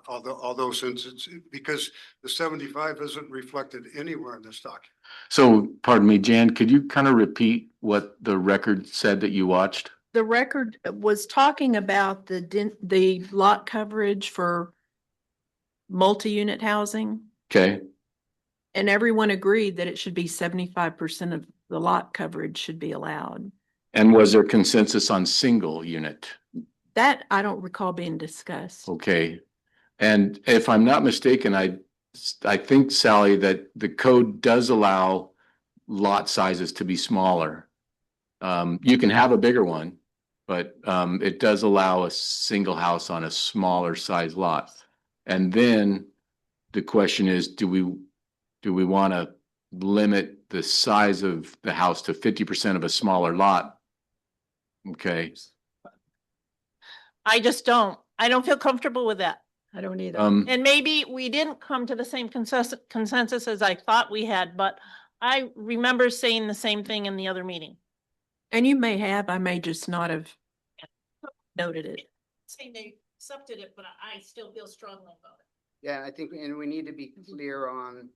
Although since it's, because the 75 isn't reflected anywhere in this document. so pardon me, Jan, could you kind of repeat what the record said that you watched? The record was talking about the lot coverage for multi-unit housing, Okay, and everyone agreed that it should be 75% of the lot coverage should be allowed. and was there consensus on single unit? That I don't recall being discussed. Okay, and if I'm not mistaken, I think, Sally, that the code does allow lot sizes to be smaller. You can have a bigger one, but it does allow a single house on a smaller size lot. And then the question is, do we want to limit the size of the house to 50% of a smaller lot. Okay, I just don't. I don't feel comfortable with that. I don't either. And maybe we didn't come to the same consensus as I thought we had, but I remember saying the same thing in the other meeting. And you may have, I may just not have noted it. Saying they accepted it, but I still feel strongly about it. Yeah, I think, and we need to be clear on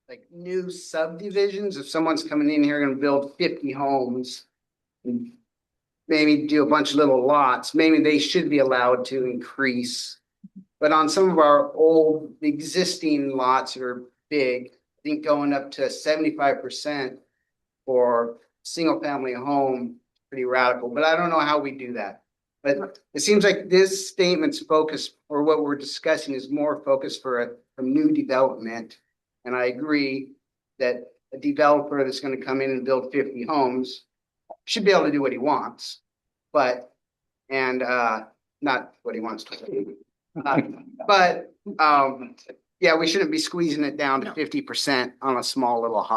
like new subdivisions. If someone's coming in here gonna build 50 homes and maybe do a bunch of little lots, maybe they should be allowed to increase. But on some of our old existing lots that are big, I think going up to 75% for single family home, pretty radical, but I don't know how we do that. But it seems like this statement's focus, or what we're discussing, is more focused for a new development. And I agree that a developer that's gonna come in and build 50 homes should be able to do what he wants, but, and, not what he wants to do. But, yeah, we shouldn't be squeezing it down to 50% on a small little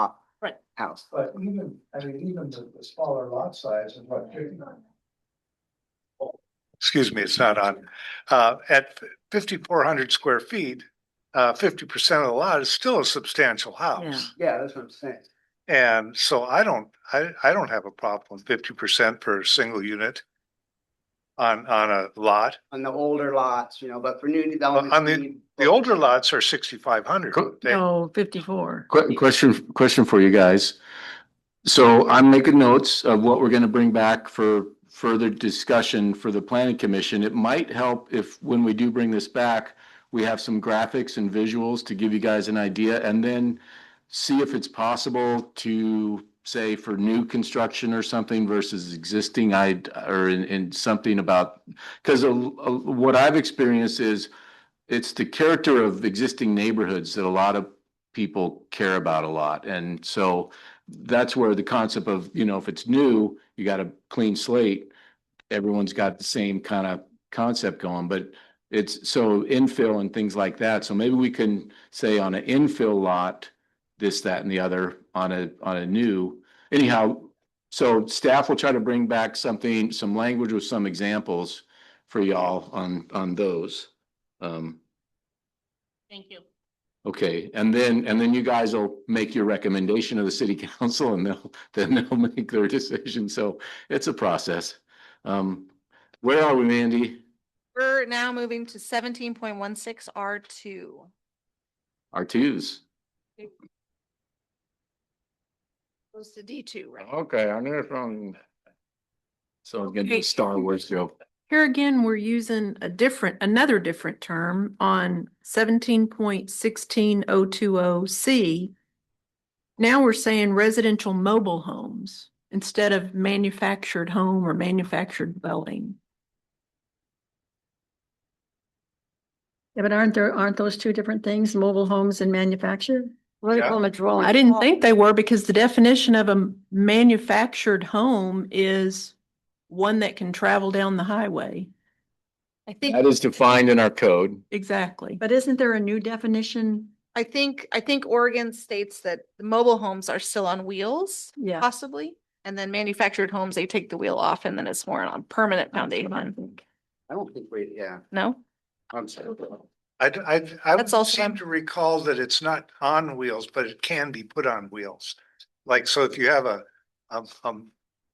Right. house. But even, even the smaller lot size is what, 50. Excuse me, it's not on. At 5,400 square feet, 50% of the lot is still a substantial house. Yeah, that's what I'm saying. And so I don't have a problem with 50% per single unit on a lot. On the older lots, but for new developments. On the older lots are 6,500. No, 54. question for you guys. So I'm making notes of what we're gonna bring back for further discussion for the planning commission. It might help if, when we do bring this back, we have some graphics and visuals to give you guys an idea, and then see if it's possible to say for new construction or something versus existing, or in something about, because what I've experienced is it's the character of existing neighborhoods that a lot of people care about a lot. And so that's where the concept of, if it's new, you got a clean slate, everyone's got the same kind of concept going, but it's so infill and things like that. So maybe we can say on an infill lot, this, that, and the other on a new, anyhow. So staff will try to bring back some language with some examples for y'all on those. Thank you. Okay, and then you guys will make your recommendation to the city council, and they'll make their decision. So it's a process. Where are we, Mandy? We're now moving to 17.16 R2. R2s. Goes to D2, right? Okay, I knew from. So I'm getting the Star Wars joke. Here again, we're using another different term on 17.16020C. Now we're saying residential mobile homes instead of manufactured home or manufactured dwelling. Yeah, but aren't those two different things, mobile homes and manufactured? What do they call them, a dwelling? I didn't think they were, because the definition of a manufactured home is one that can travel down the highway. I think, That is defined in our code. Exactly. But isn't there a new definition? I think Oregon states that the mobile homes are still on wheels, Yeah. possibly. And then manufactured homes, they take the wheel off and then it's more on permanent foundation. I don't think yeah. No? I'm sorry. I That's also seem to recall that it's not on wheels, but it can be put on wheels. Like, so if you have a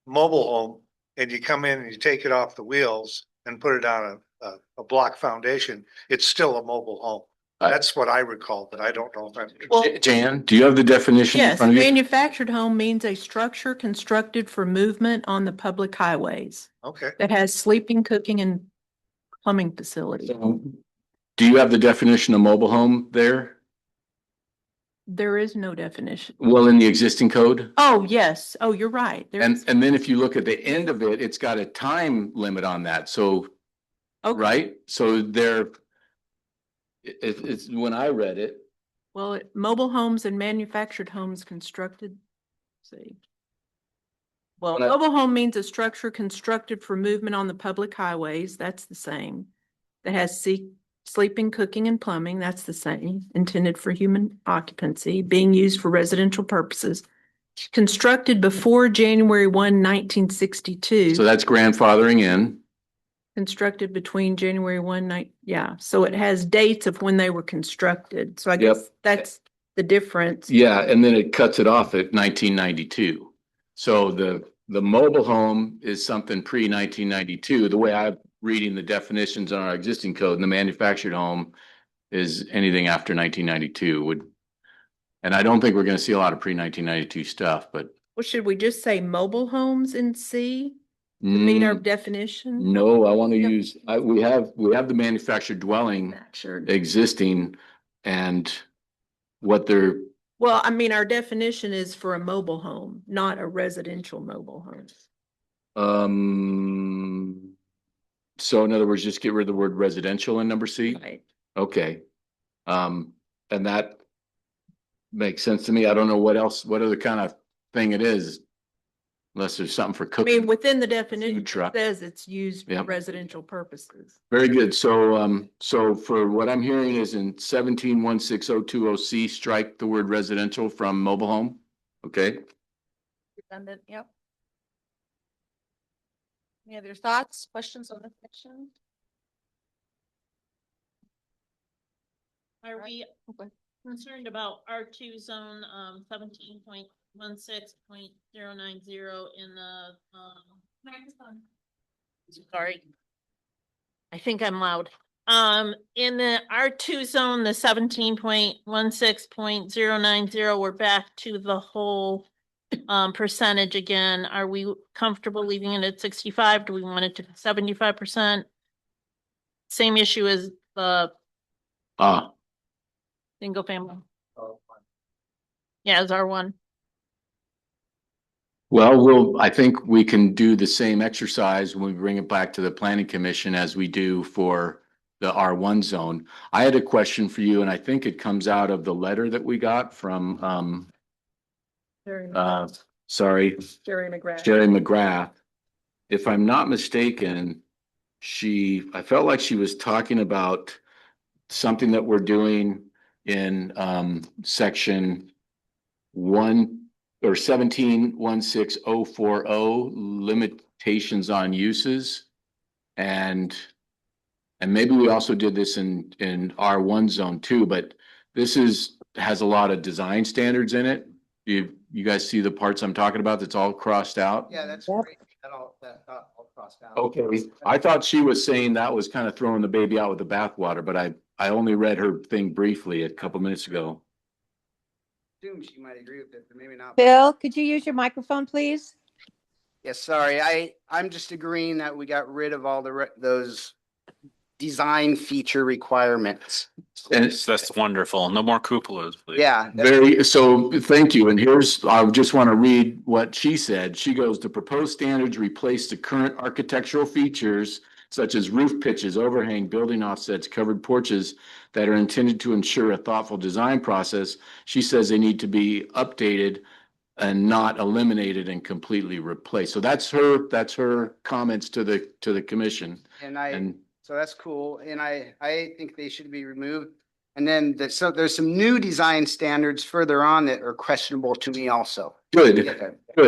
mobile home and you come in and you take it off the wheels and put it on a block foundation, it's still a mobile home. That's what I recall, but I don't know if I'm. Well, Jan, do you have the definition in yes, front of you? manufactured home means a structure constructed for movement on the public highways Okay. that has sleeping, cooking, and plumbing facilities. So, do you have the definition of mobile home there? There is no definition. Well, in the existing code? Oh, yes. Oh, you're right. And then if you look at the end of it, it's got a time limit on that. So, right? So it's when I read it. Well, mobile homes and manufactured homes constructed, let's see. Well, When I- mobile home means a structure constructed for movement on the public highways. That's the same. That has sleeping, cooking, and plumbing, that's the same, intended for human occupancy, being used for residential purposes. Constructed before January 1, 1962. So that's grandfathering in. Constructed between January 1, yeah, so it has dates of when they were constructed, so I Yep. guess that's the difference. Yeah, and then it cuts it off at 1992. So the mobile home is something pre-1992. The way I'm reading the definitions on our existing code, and the manufactured home is anything after 1992 would. And I don't think we're gonna see a lot of pre-1992 stuff, but Well, should we just say mobile homes in C to meet our definition? no, I want to Yep. use, we have the manufactured dwelling Manufactured. existing and what they're, Well, I mean, our definition is for a mobile home, not a residential mobile home. so in other words, just get rid of the word residential in number C? Right. Okay. And that makes sense to me. I don't know what else, what other kind of thing it is. Unless there's something for I mean, cooking. within the definition, Food it truck. says it's used for Yep. residential purposes. Very good. So, so for what I'm hearing is in 17-16020C, strike the word residential from mobile home. Okay, Redundant, yep. Any other thoughts, questions on the section? Are we concerned about R2 zone, 17.16.090 in the, microphone? Sorry. I think I'm loud. In the R2 zone, the 17.16.090, we're back to the whole percentage again. Are we comfortable leaving it at 65? Do we want it to 75%? Same issue as the single family. Yeah, as R1. well, I think we can do the same exercise when we bring it back to the planning commission as we do for the R1 zone. I had a question for you, and I think it comes out of the letter that we got from, sorry, Jerry McGrath. Jerry McGrath. If I'm not mistaken, I felt like she was talking about something that we're doing in section 17-16040, limitations on uses. And maybe we also did this in R1 zone too, but this has a lot of design standards in it. You guys see the parts I'm talking about that's all crossed out? Yeah, that's great. That all crossed out. Okay, I thought she was saying that was kind of throwing the baby out with the bathwater, but I only read her thing briefly a couple minutes ago. Assume she might agree with it, but maybe not. Bill, could you use your microphone, please? Yeah, sorry, I'm just agreeing that we got rid of all those design feature requirements. And That's wonderful. No more cupolas, please. Yeah. so thank you. And I just want to read what she said. She goes, the proposed standards replace the current architectural features such as roof pitches, overhang, building offsets, covered porches that are intended to ensure a thoughtful design process. She says they need to be updated and not eliminated and completely replaced. So that's her comments to the commission. So that's cool. And I think they should be removed. And then so there's some new design standards further on that are questionable to me also. Good.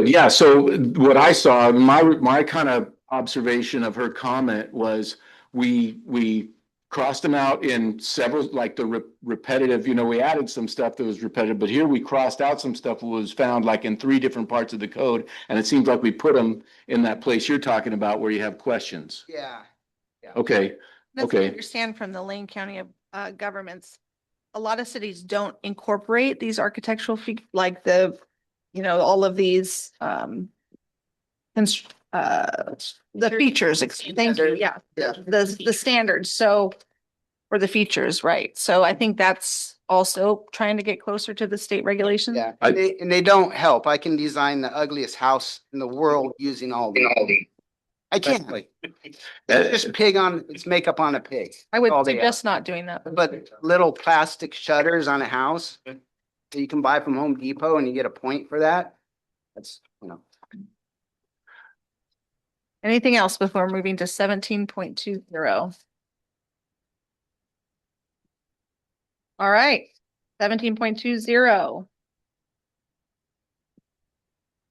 Yeah. So what I saw, my kind of observation of her comment was we crossed them out in several, like the repetitive, we added some stuff that was repetitive, but here we crossed out some stuff that was found like in 3 different parts of the code. And it seems like we put them in that place you're talking about where you have questions. Yeah. Okay. That's what I Okay. understand from the Lane County governments. A lot of cities don't incorporate these architectural like all of these the features. Thank you. Yeah, the standards. So for the features, right? So I think that's also trying to get closer to the state regulations. Yeah, and they don't help. I can design the ugliest house in the world using all these. I can't. It's just it's makeup on a pig. I would All they suggest not doing that. But little plastic shutters on a house that you can buy from Home Depot and you get a point for that. That's, Anything else before moving to 17.20? All right, 17.20.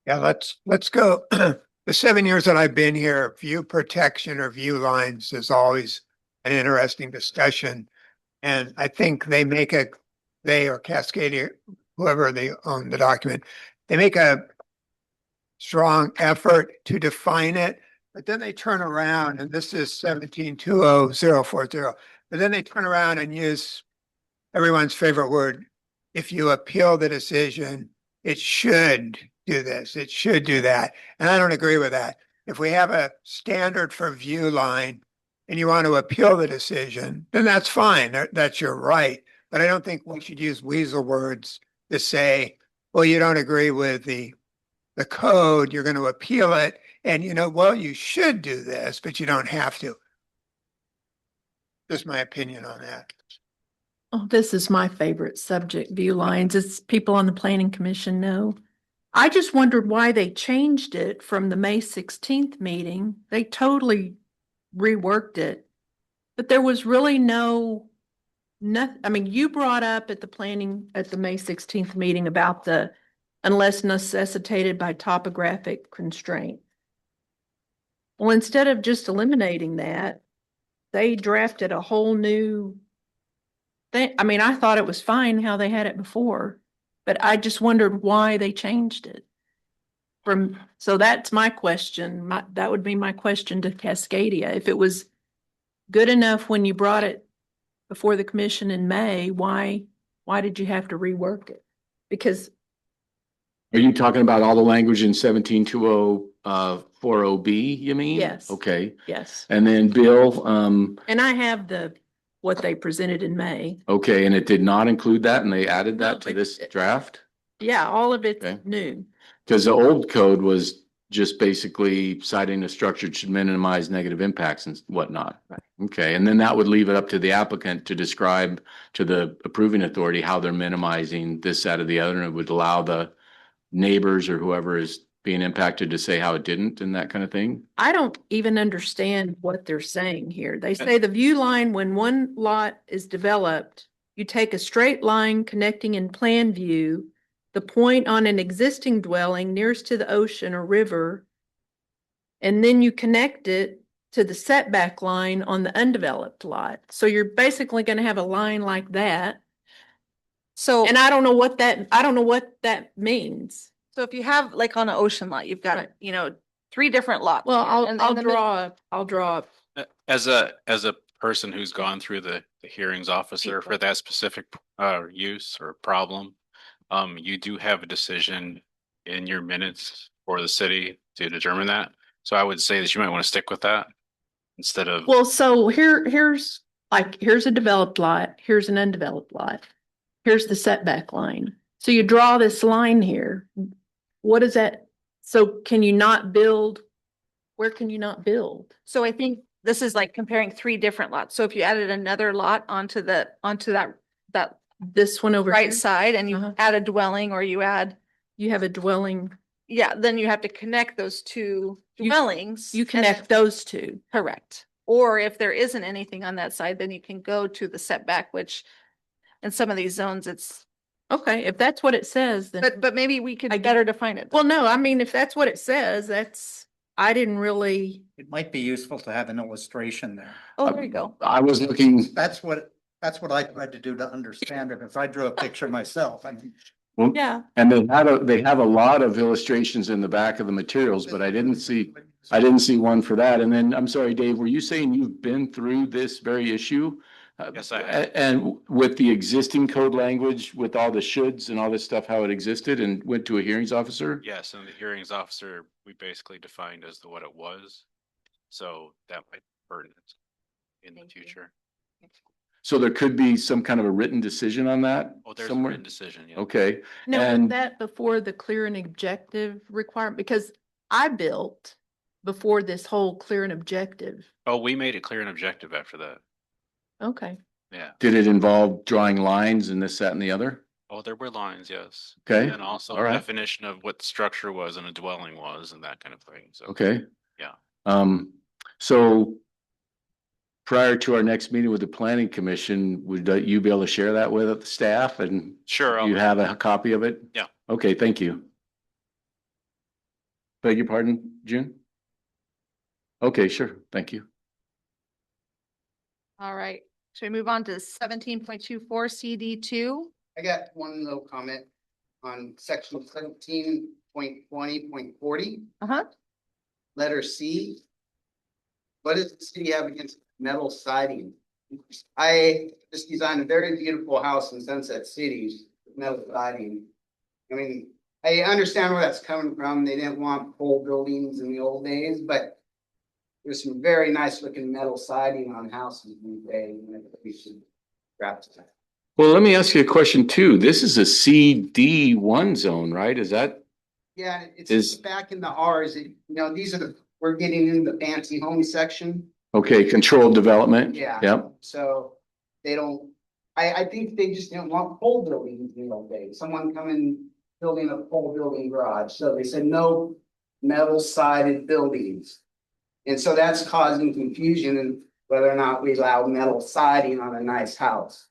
Yeah, let's go. The 7 years that I've been here, view protection or view lines is always an interesting discussion. And I think they or Cascadia, whoever they own the document, they make a strong effort to define it, but then they turn around, and this is 1720.040, but then they turn around and use everyone's favorite word. If you appeal the decision, it should do this, it should do that. And I don't agree with that. If we have a standard for view line and you want to appeal the decision, then that's fine. That's your right. But I don't think we should use weasel words to say, well, you don't agree with the code, you're going to appeal it. And well, you should do this, but you don't have to. Just my opinion on that. Oh, this is my favorite subject, view lines. As people on the planning commission know. I just wondered why they changed it from the May 16th meeting. They totally reworked it. But there was really I mean, you brought up at the May 16th meeting about the unless necessitated by topographic constraint. Well, instead of just eliminating that, they drafted a whole new thing. I mean, I thought it was fine how they had it before, but I just wondered why they changed it. So that's my question. That would be my question to Cascadia. If it was good enough when you brought it before the commission in May, why did you have to rework it? Because Are you talking about all the language in 172040B, you mean? Yes. Okay. yes, And then Bill, and I have what they presented in May. okay, and it did not include that and they added No, that to this draft? Yeah, all of it's Okay. new. Because the old code was just basically citing the structure should minimize negative impacts and whatnot. Right. Okay, and then that would leave it up to the applicant to describe to the approving authority how they're minimizing this, that, or the other, and it would allow the neighbors or whoever is being impacted to say how it didn't and that kind of thing. I don't even understand what they're saying here. They say the view line, when one lot is developed, you take a straight line connecting in plan view, the point on an existing dwelling nearest to the ocean or river, and then you connect it to the setback line on the undeveloped lot. So you're basically going to have a line like that. So, And I don't know what that means. so if you have like on an ocean lot, you've got, Right. 3 different lots. Well, here, and I'll the draw up. As a person who's gone through the hearings officer for that specific use or problem, you do have a decision in your minutes for the city to determine that. So I would say that you might want to stick with that instead of. Well, so here's a developed lot, here's an undeveloped lot. Here's the setback line. So you draw this line here. What is that? So can you not build? Where can you not build? So I think this is like comparing 3 different lots. So if you added another lot onto that This one over right here? side and you add a dwelling or you have a dwelling. Yeah, then you have to connect those 2 dwellings. You connect those two. Correct. Or if there isn't anything on that side, then you can go to the setback, which in some of these zones, it's. Okay, if that's what it says, then. But maybe we could better define it. Well, no, I mean, if that's what it says, I didn't really. It might be useful to have an illustration there. Oh, there you go. I was looking. That's what I tried to do to understand it. If I drew a picture myself, I mean. Well, Yeah. and they have a lot of illustrations in the back of the materials, but I didn't see one for that. And then, I'm sorry, Dave, were you saying you've been through this very issue? Yes, I have. And with the existing code language, with all the shoulds and all this stuff, how it existed and went to a hearings officer? Yes, and the hearings officer, we basically defined as what it was. So that might be pertinent in the future. So there could be some kind of a written decision on that Oh, there's a somewhere? written decision, yeah. Okay. No, was And that before the clear and objective requirement? Because I built before this whole clear and objective. Oh, we made it clear and objective after that. Okay. Yeah. did it involve drawing lines and this, that, and the other? Oh, there were lines, yes. Okay. And also All right. definition of what the structure was and a dwelling was and that kind of thing. So. Okay. Yeah. So prior to our next meeting with the planning commission, would you be able to share that with the staff and Sure. you have a copy of it? Yeah. Okay, thank you. Beg your pardon, June? Okay, sure. Thank you. All right, should we move on to 17.24 CD2? I got one little comment on section 17.20.40. Uh-huh. Letter C. What does the city have against metal siding? I just designed a very beautiful house in Sunset City with metal siding. I mean, I understand where that's coming from. They didn't want pole buildings in the old days, but there's some very nice looking metal siding on houses these days, and I think we should scrap that. Well, let me ask you a question too. This is a CD1 zone, right? Is that? Yeah, it's Is- back in the R's, these are we're getting into the fancy homey section. Okay, controlled development? Yeah. Yep. So they don't, I think they just didn't want pole buildings in the old days. Someone coming building a pole building garage. So they said no metal sided buildings. And so that's causing confusion in whether or not we allow metal siding on a nice house.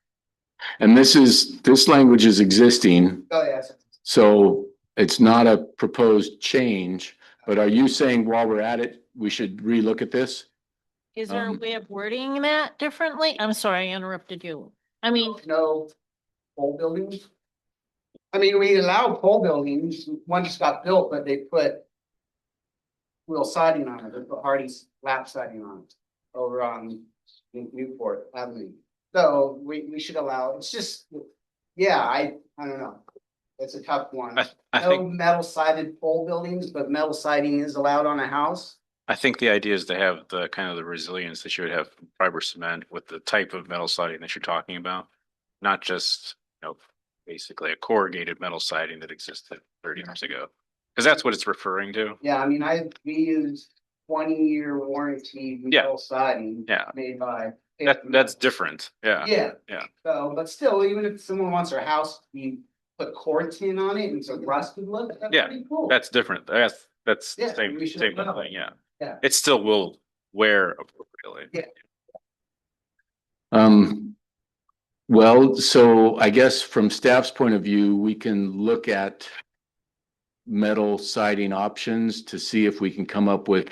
And this language is existing, Oh, yes. so it's not a proposed change. But are you saying while we're at it, we should relook at this? Is there a way of wording that differently? I'm sorry, I interrupted you. I mean, No pole buildings. I mean, we allow pole buildings. One just got built, but they put wheel siding on it. They put Hardy's lap siding on it over on Newport Avenue. So we should allow, it's just, yeah, I don't know. It's a tough one. I No think, metal sided pole buildings, but metal siding is allowed on a house. I think the idea is to have the kind of the resilience that you would have from fiber cement with the type of metal siding that you're talking about. Not just, basically a corrugated metal siding that existed 30 years ago. Because that's what it's referring to. Yeah, I mean, we use 20-year warranty metal siding. Yeah. Made by. That's different. Yeah. Yeah. Yeah. So, but still, even if someone wants their house to be put core tin on it and it's a rusted look, that's Yeah, pretty cool. That's different. That's Yeah, same we should thing. allow it. Yeah. Yeah. It still will wear appropriately. Yeah. Well, so I guess from staff's point of view, we can look at metal siding options to see if we can come up with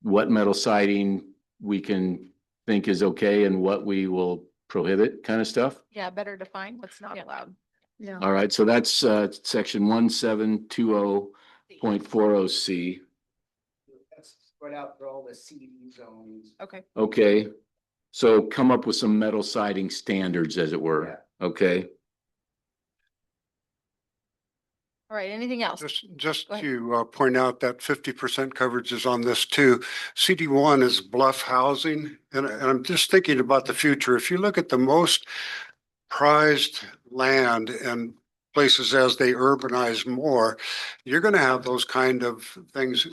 what metal siding we can think is okay and what we will prohibit kind of stuff. Yeah, better define what's not allowed. Yeah. All right, so that's section 1720.40C. That's spread out for all the CD zones. Okay. Okay, so come up with some metal siding standards, as it were. Okay. All right, anything else? Just Go ahead. to point out that 50% coverage is on this too. CD1 is bluff housing, and I'm just thinking about the future. If you look at the most prized land and places as they urbanize more, you're going to have those kind of things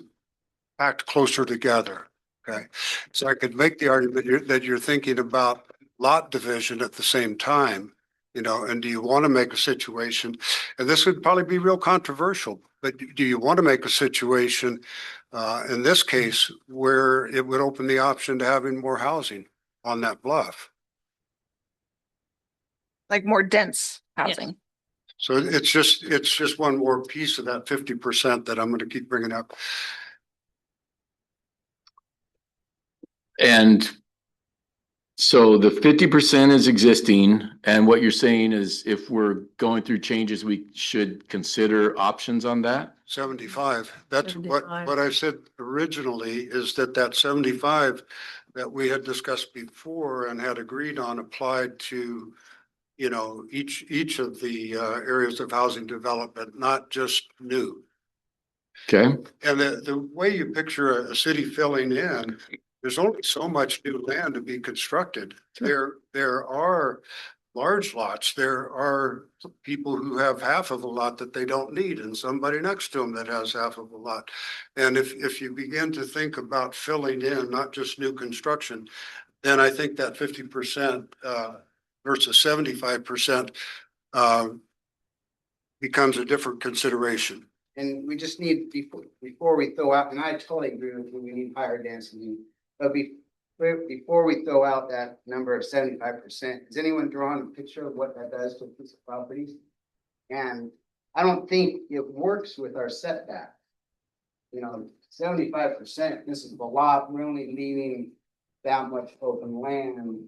packed closer together. Okay, so I could make the argument that you're thinking about lot division at the same time. And do you want to make a situation, and this would probably be real controversial, but do you want to make a situation in this case where it would open the option to having more housing on that bluff? Like more dense housing. So it's just one more piece of that 50% that I'm going to keep bringing up. And so the 50% is existing, and what you're saying is if we're going through changes, we should consider options on that? 75. That's 75. what I said originally, is that 75 that we had discussed before and had agreed on applied to, each of the areas of housing development, not just new. Okay, And the way you picture a city filling in, there's only so much new land to be constructed. There are large lots. There are people who have half of a lot that they don't need, and somebody next to them that has half of a lot. And if you begin to think about filling in, not just new construction, then I think that 50% versus 75% becomes a different consideration. And we just need, before we throw out, and I totally agree with you, we need higher density. But before we throw out that number of 75%, has anyone drawn a picture of what that does to a piece of property? And I don't think it works with our setback. 75%, this is a lot, we're only leaving that much open land.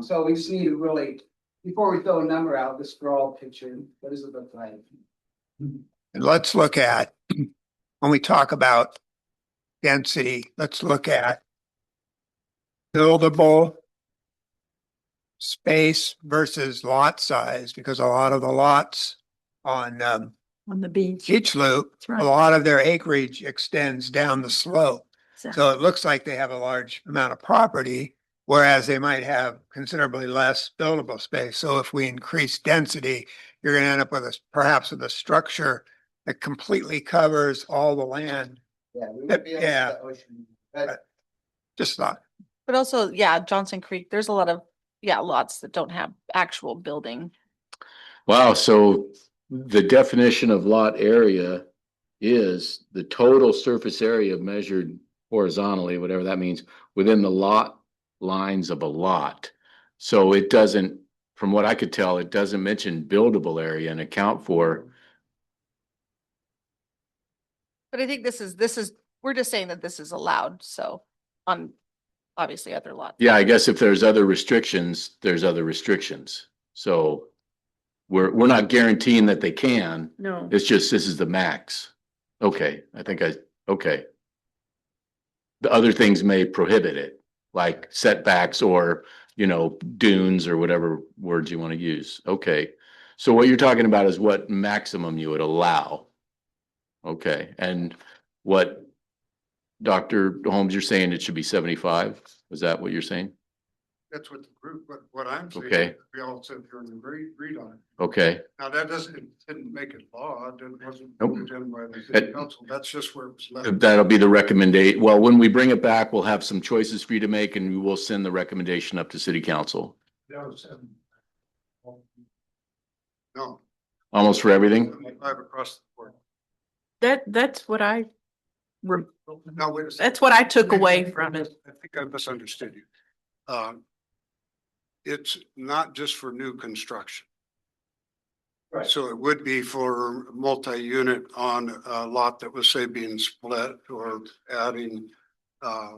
So we just need to really, before we throw a number out, just draw a picture. What does it look like? And let's look at, when we talk about density, let's look at buildable space versus lot size, because a lot of the lots on the beach. Beach Loop, That's right. a lot of their acreage extends down the slope. So it looks like they have a large amount of property, whereas they might have considerably less buildable space. So if we increase density, you're going to end up with perhaps with a structure that completely covers all the land. Yeah, we would be able to Yeah. the ocean. But Just thought. But also, yeah, Johnson Creek, there's a lot of, lots that don't have actual building. Wow, so the definition of lot area is the total surface area measured horizontally, whatever that means, within the lot lines of a lot. So it doesn't, from what I could tell, it doesn't mention buildable area and account for. But I think this is, we're just saying that this is allowed, so on obviously other lots. Yeah, I guess if there's other restrictions, there's other restrictions. So we're not guaranteeing that they can. No. It's just, this is the max. Okay, okay. The other things may prohibit it, like setbacks or, dunes or whatever words you want to use. Okay. So what you're talking about is what maximum you would allow. Okay, and what Dr. Holmes, you're saying it should be 75? Is that what you're saying? That's what the group, what I'm saying. Okay. We all said here and agreed on it. Okay, Now, that didn't make it law. It wasn't Nope. voted in by the city It- council. That's just where it was left. that'll be the recommendation. Well, when we bring it back, we'll have some choices for you to make and we will send the recommendation up to city council. That was, No. Almost for everything? 75 across the board. That's what I, Now, wait a second. that's what I took away from it. I think I misunderstood you. It's not just for new construction. Right. So it would be for multi-unit on a lot that was, say, being split or adding, a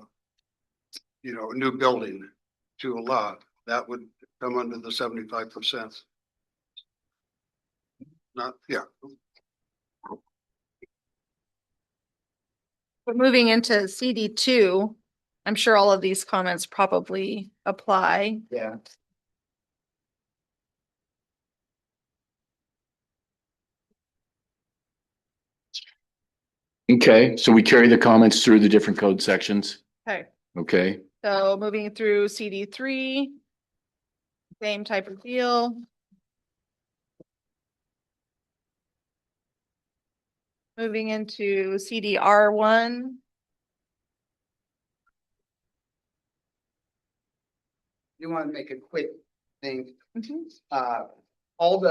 new building to a lot. That would come under the 75%. Not, yeah. But moving into CD2, I'm sure all of these comments probably apply. yeah, Okay, so we carry the comments through the different code sections. Okay. Okay, So moving through CD3, same type of deal. Moving into CDR1. you want to make a quick thing. Mhm. All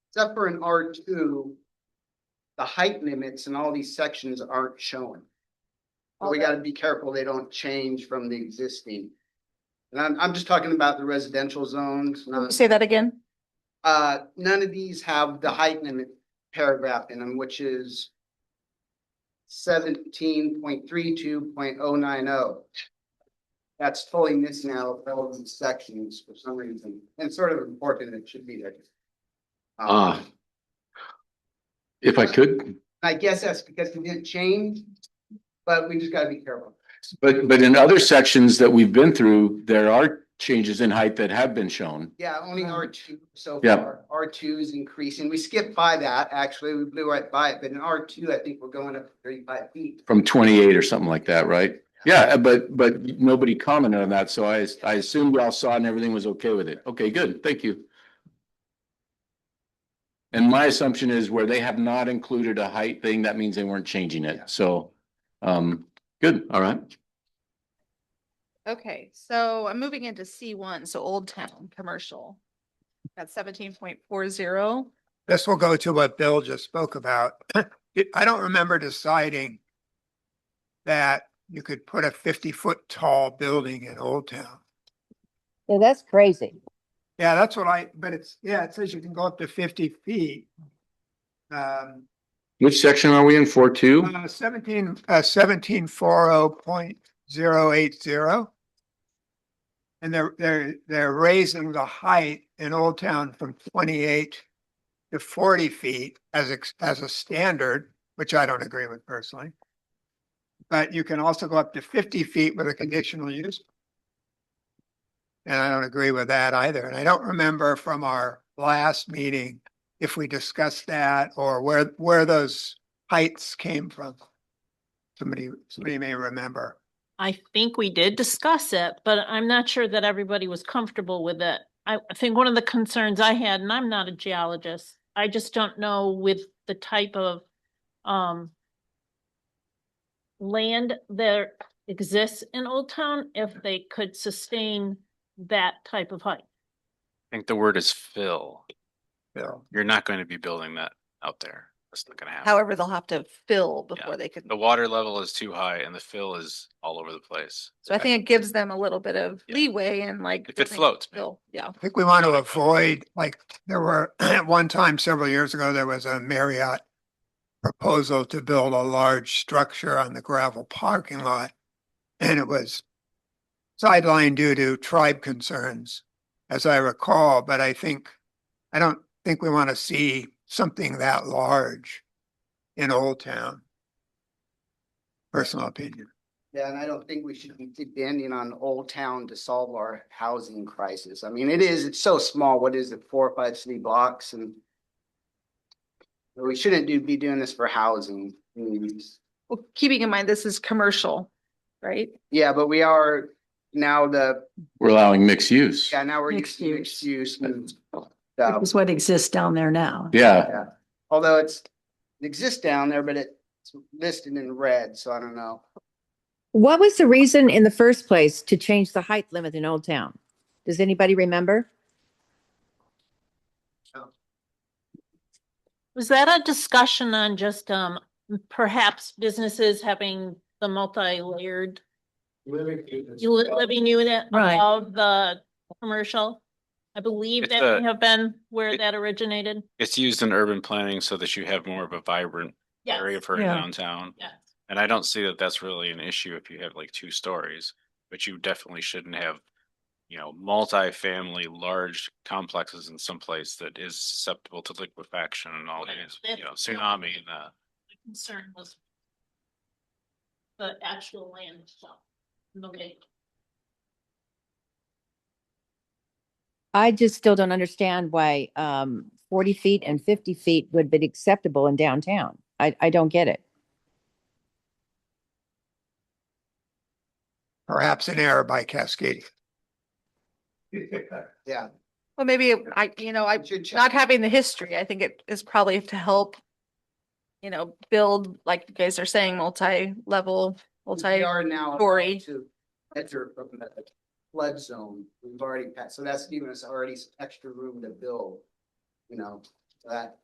except for in R2, the height limits in all these sections aren't shown. So we got to be careful they don't change from the existing. And I'm just talking about the residential zones, not. Say that again. None of these have the height limit paragraph in them, which is 17.32.090. That's totally missing out of relevant sections for some reason, and sort of important, it should be there. if I could, I guess that's because it didn't change, but we just gotta be careful. but in other sections that we've been through, there are changes in height that have been shown. Yeah, only R2 so Yeah. far. R2 is increasing. We skipped by that, actually. We blew right by it, but in R2, I think we're going up to 35 feet. From 28 or something like that, right? Yeah, but nobody commented on that, so I assumed y'all saw it and everything was okay with it. Okay, good, thank you. And my assumption is where they have not included a height thing, that means they weren't changing it, so, good, all right. Okay, so I'm moving into C1, so Old Town Commercial. That's 17.40. This will go to what Bill just spoke about. I don't remember deciding that you could put a 50-foot tall building in Old Town. Yeah, that's crazy. Yeah, that's what but it says you can go up to 50 feet. Which section are we in? 4.2? 1740.080. And they're raising the height in Old Town from 28 to 40 feet as a standard, which I don't agree with personally. But you can also go up to 50 feet with a conditional use. And I don't agree with that either. And I don't remember from our last meeting if we discussed that or where those heights came from. Somebody may remember. I think we did discuss it, but I'm not sure that everybody was comfortable with it. I think one of the concerns I had, and I'm not a geologist, I just don't know with the type of land that exists in Old Town, if they could sustain that type of height. I think the word is fill. Fill. You're not going to be building that out there. That's not going to happen. However, they'll have to fill before they can. The water level is too high and the fill is all over the place. So I think it gives them a little bit of Yeah. leeway and like. If it floats, man. Fill, yeah. I think we want to avoid, like, there were at one time several years ago, there was a Marriott proposal to build a large structure on the gravel parking lot. And it was sidelined due to tribe concerns, as I recall, but I don't think we want to see something that large in Old Town. Personal opinion. Yeah, and I don't think we should be depending on Old Town to solve our housing crisis. I mean, it's so small. What is it, 4 or 5 city blocks? And we shouldn't be doing this for housing needs. Well, keeping in mind, this is commercial, right? Yeah, but we are now We're allowing mixed use. now we're Mixed using mixed use and stuff. It's what exists down there now. Yeah. Yeah, although it exists down there, but it's listed in red, so I don't know. What was the reason in the first place to change the height limit in Old Town? Does anybody remember? Was that a discussion on just perhaps businesses having the multi-layered living unit Right. above the commercial? I believe It's that may have been where that originated. It's used in urban planning so that you have more of a vibrant Yes. area for Yeah. downtown. Yes. And I don't see that that's really an issue if you have like 2 stories, but you definitely shouldn't have, multi-family large complexes in some place that is susceptible to liquefaction and all Right. these, That's- tsunami and that. The concern was the actual land itself. No way. I just still don't understand why 40 feet and 50 feet would be acceptable in downtown. I don't get it. Perhaps an error by Cascadia. Yeah. Well, maybe not having the history, I think it is probably to help, build, like you guys are saying, multi-level, We are now story. to enter from the flood zone. We've already passed, so that's giving us already some extra room to build, that.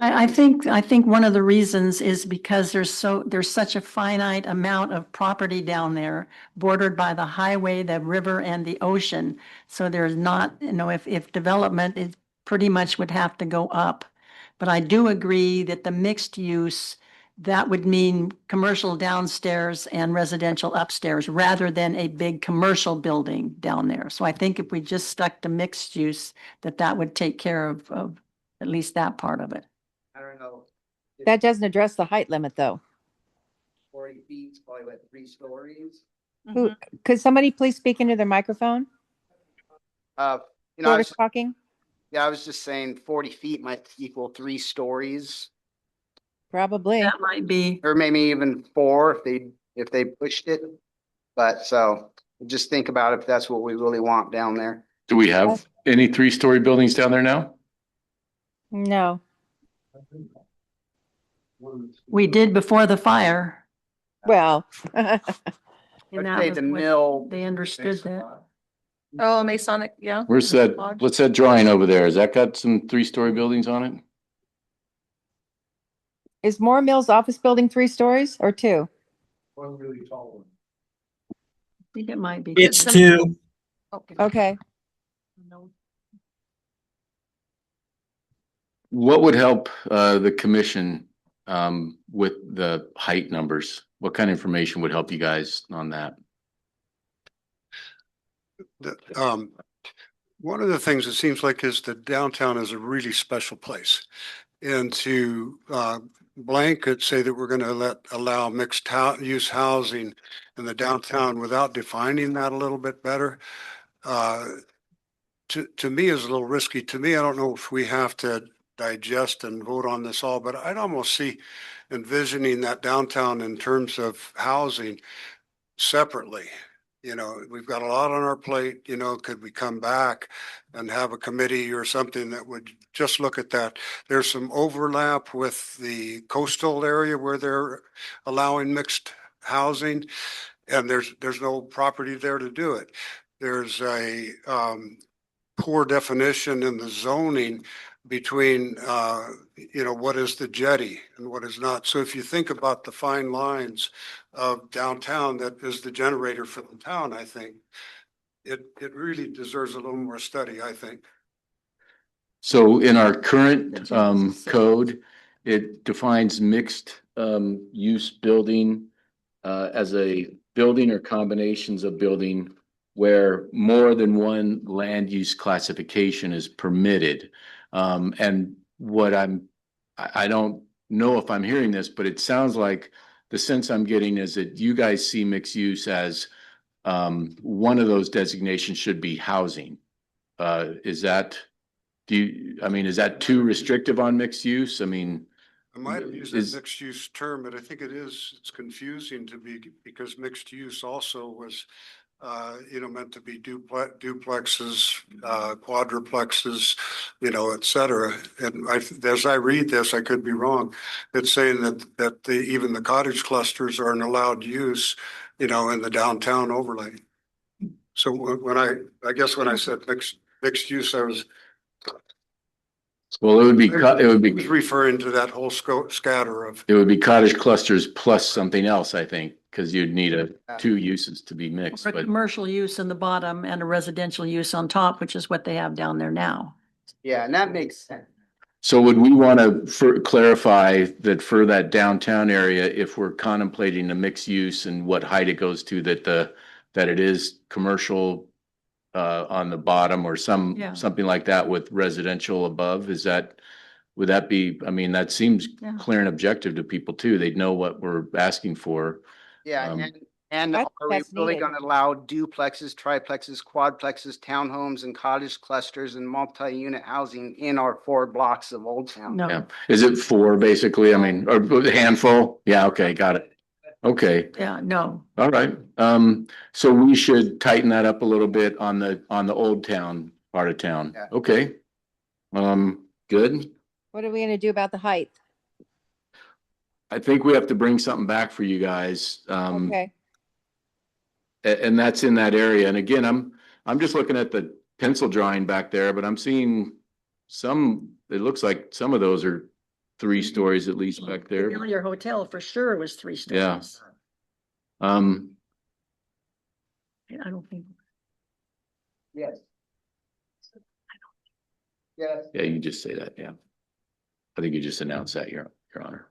I think one of the reasons is because there's such a finite amount of property down there bordered by the highway, the river and the ocean. So there's not, if development is pretty much would have to go up. But I do agree that the mixed use, that would mean commercial downstairs and residential upstairs rather than a big commercial building down there. So I think if we just stuck to mixed use, that would take care of at least that part of it. I don't know. That doesn't address the height limit, though. 40 feet, is probably what, 3 stories? Who, could somebody please speak into their microphone? I Whoever's talking? I was just saying 40 feet might equal 3 stories. Probably. That might be. Or maybe even 4 if they pushed it. But so just think about if that's what we really want down there. Do we have any 3-story buildings down there now? No. We did before the fire. Well. And I'd that say was the what mill. They understood that. Oh, Masonic, yeah. Where's that? Lodge. What's that drawing over there? Has that got some 3-story buildings on it? Is Moore Mills office building 3 stories or 2? One really tall one. I think it might be. It's two. Okay. What would help the commission with the height numbers? What kind of information would help you guys on that? One of the things it seems like is that downtown is a really special place. And to blanket say that we're going to allow mixed use housing in the downtown without defining that a little bit better, to me is a little risky. To me, I don't know if we have to digest and vote on this all, but I'd almost see envisioning that downtown in terms of housing separately. You know, we've got a lot on our plate, you know, could we come back and have a committee or something that would just look at that? There's some overlap with the coastal area where they're allowing mixed housing, and there's no property there to do it. There's a poor definition in the zoning between, you know, what is the jetty and what is not. So if you think about the fine lines of downtown that is the generator for the town, I think it really deserves a little more study, I think. So in our current code, it defines mixed use building as a building or combinations of building where more than one land use classification is permitted. And what I don't know if I'm hearing this, but it sounds like the sense I'm getting is that you guys see mixed use as one of those designations should be housing. Is that, is that too restrictive on mixed use? I mean, I might have used a mixed use term, but I think it's confusing because mixed use also was you know, meant to be duplexes, quadruplexes, you know, et cetera. And as I read this, I could be wrong. It's saying that even the cottage clusters are an allowed use, you know, in the downtown overlay. So when I guess when I said mixed use, I was. Well, it would be referring to that whole scatter of. It would be cottage clusters plus something else, I think, because you'd need two uses to be mixed. Or a But commercial use in the bottom and a residential use on top, which is what they have down there now. Yeah, and that makes sense. so would we want to clarify that for that downtown area, if we're contemplating a mixed use and what height it goes to, that it is commercial on the bottom or something like that with residential above? Would that be, I mean, that seems clear and objective to people too. They'd know what we're asking for. Yeah, and are we really going to allow duplexes, triplexes, quadplexes, townhomes, and cottage clusters and multi-unit housing in our 4 blocks of Old Town? No. Yeah. Is it 4 basically? I mean, or a handful? Yeah, okay, got it. Okay. Yeah, no. All right. So we should tighten that up a little bit on the Old Town part of town. Yeah. Okay. Good. What are we gonna do about the height? I think we have to bring something back for you guys. Okay. And that's in that area. And again, I'm just looking at the pencil drawing back there, but I'm seeing it looks like some of those are 3 stories at least back there. Your hotel for sure was 3 stories. Yeah. I don't think. Yes. Yes. Yeah, you just say that. Yeah. I think you just announced that, Your Honor.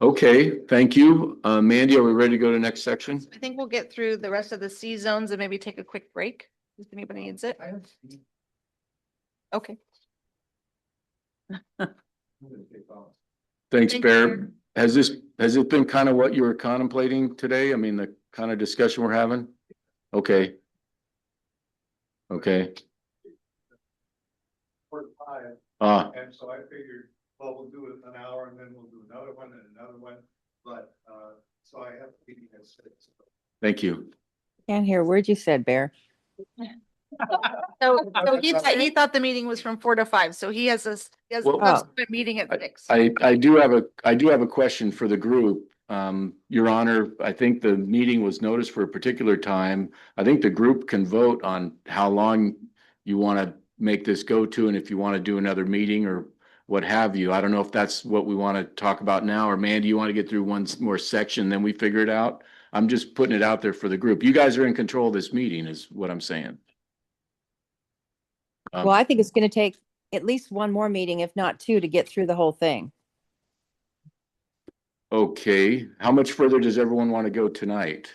Okay, thank you. Mandy, are we ready to go to the next section? I think we'll get through the rest of the C zones and maybe take a quick break if anybody needs it. Okay. Thanks, Thank Bear. you. Has it been kind of what you were contemplating today? I mean, the kind of discussion we're having? Okay. Okay. 45. And so I figured, well, we'll do it an hour and then we'll do another one and another one. But, so I have to be at 6. Thank you. Can't hear a word you said, Bear. So he thought the meeting was from 4 to 5. So he has a Well, subsequent meeting at 6. I do have a question for the group. Your Honor, I think the meeting was noticed for a particular time. I think the group can vote on how long you want to make this go to and if you want to do another meeting or what have you. I don't know if that's what we want to talk about now, or Mandy, you want to get through one more section, then we figure it out? I'm just putting it out there for the group. You guys are in control of this meeting is what I'm saying. Well, I think it's going to take at least one more meeting, if not two, to get through the whole thing. Okay, how much further does everyone want to go tonight?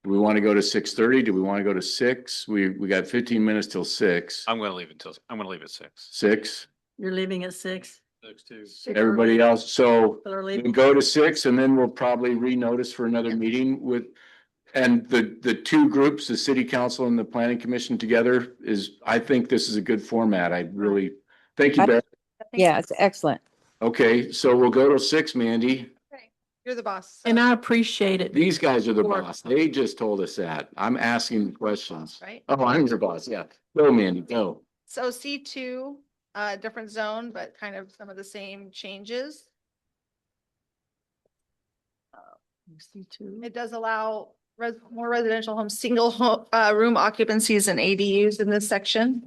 Do we want to go to 6:30? Do we want to go to 6? We got 15 minutes till 6. I'm gonna leave at 6. 6. You're leaving at 6. Everybody else, so People are we leaving. go to 6 and then we'll probably renotice for another meeting with. And the two groups, the city council and the planning commission together is, I think this is a good format. I really, thank you, Barry. Yeah, it's excellent. Okay, so we'll go to 6, Mandy. You're the boss. And I appreciate it. These guys are the Four. boss. They just told us that. I'm asking questions. Right? Oh, I'm your boss, yeah. Go, Mandy, go. So C2, different zone, but kind of some of the same changes. C2. It does allow more residential homes, single room occupancies and ADUs in this section.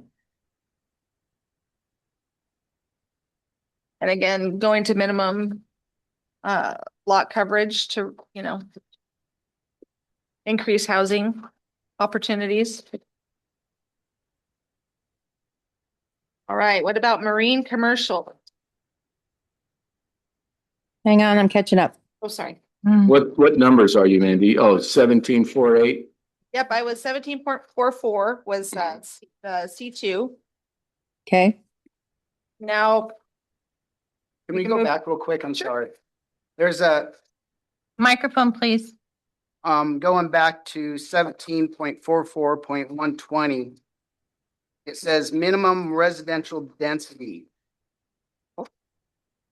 And again, going to minimum lot coverage to, increase housing opportunities. All right, what about marine commercial? Hang on, I'm catching up. Oh, sorry. What numbers are you, Mandy? Oh, 1748. Yep, I was 17.44 was C2. Okay. Now, Can we go back real quick? I'm sorry. There's a, Microphone, please. going back to 17.44.120. It says minimum residential density.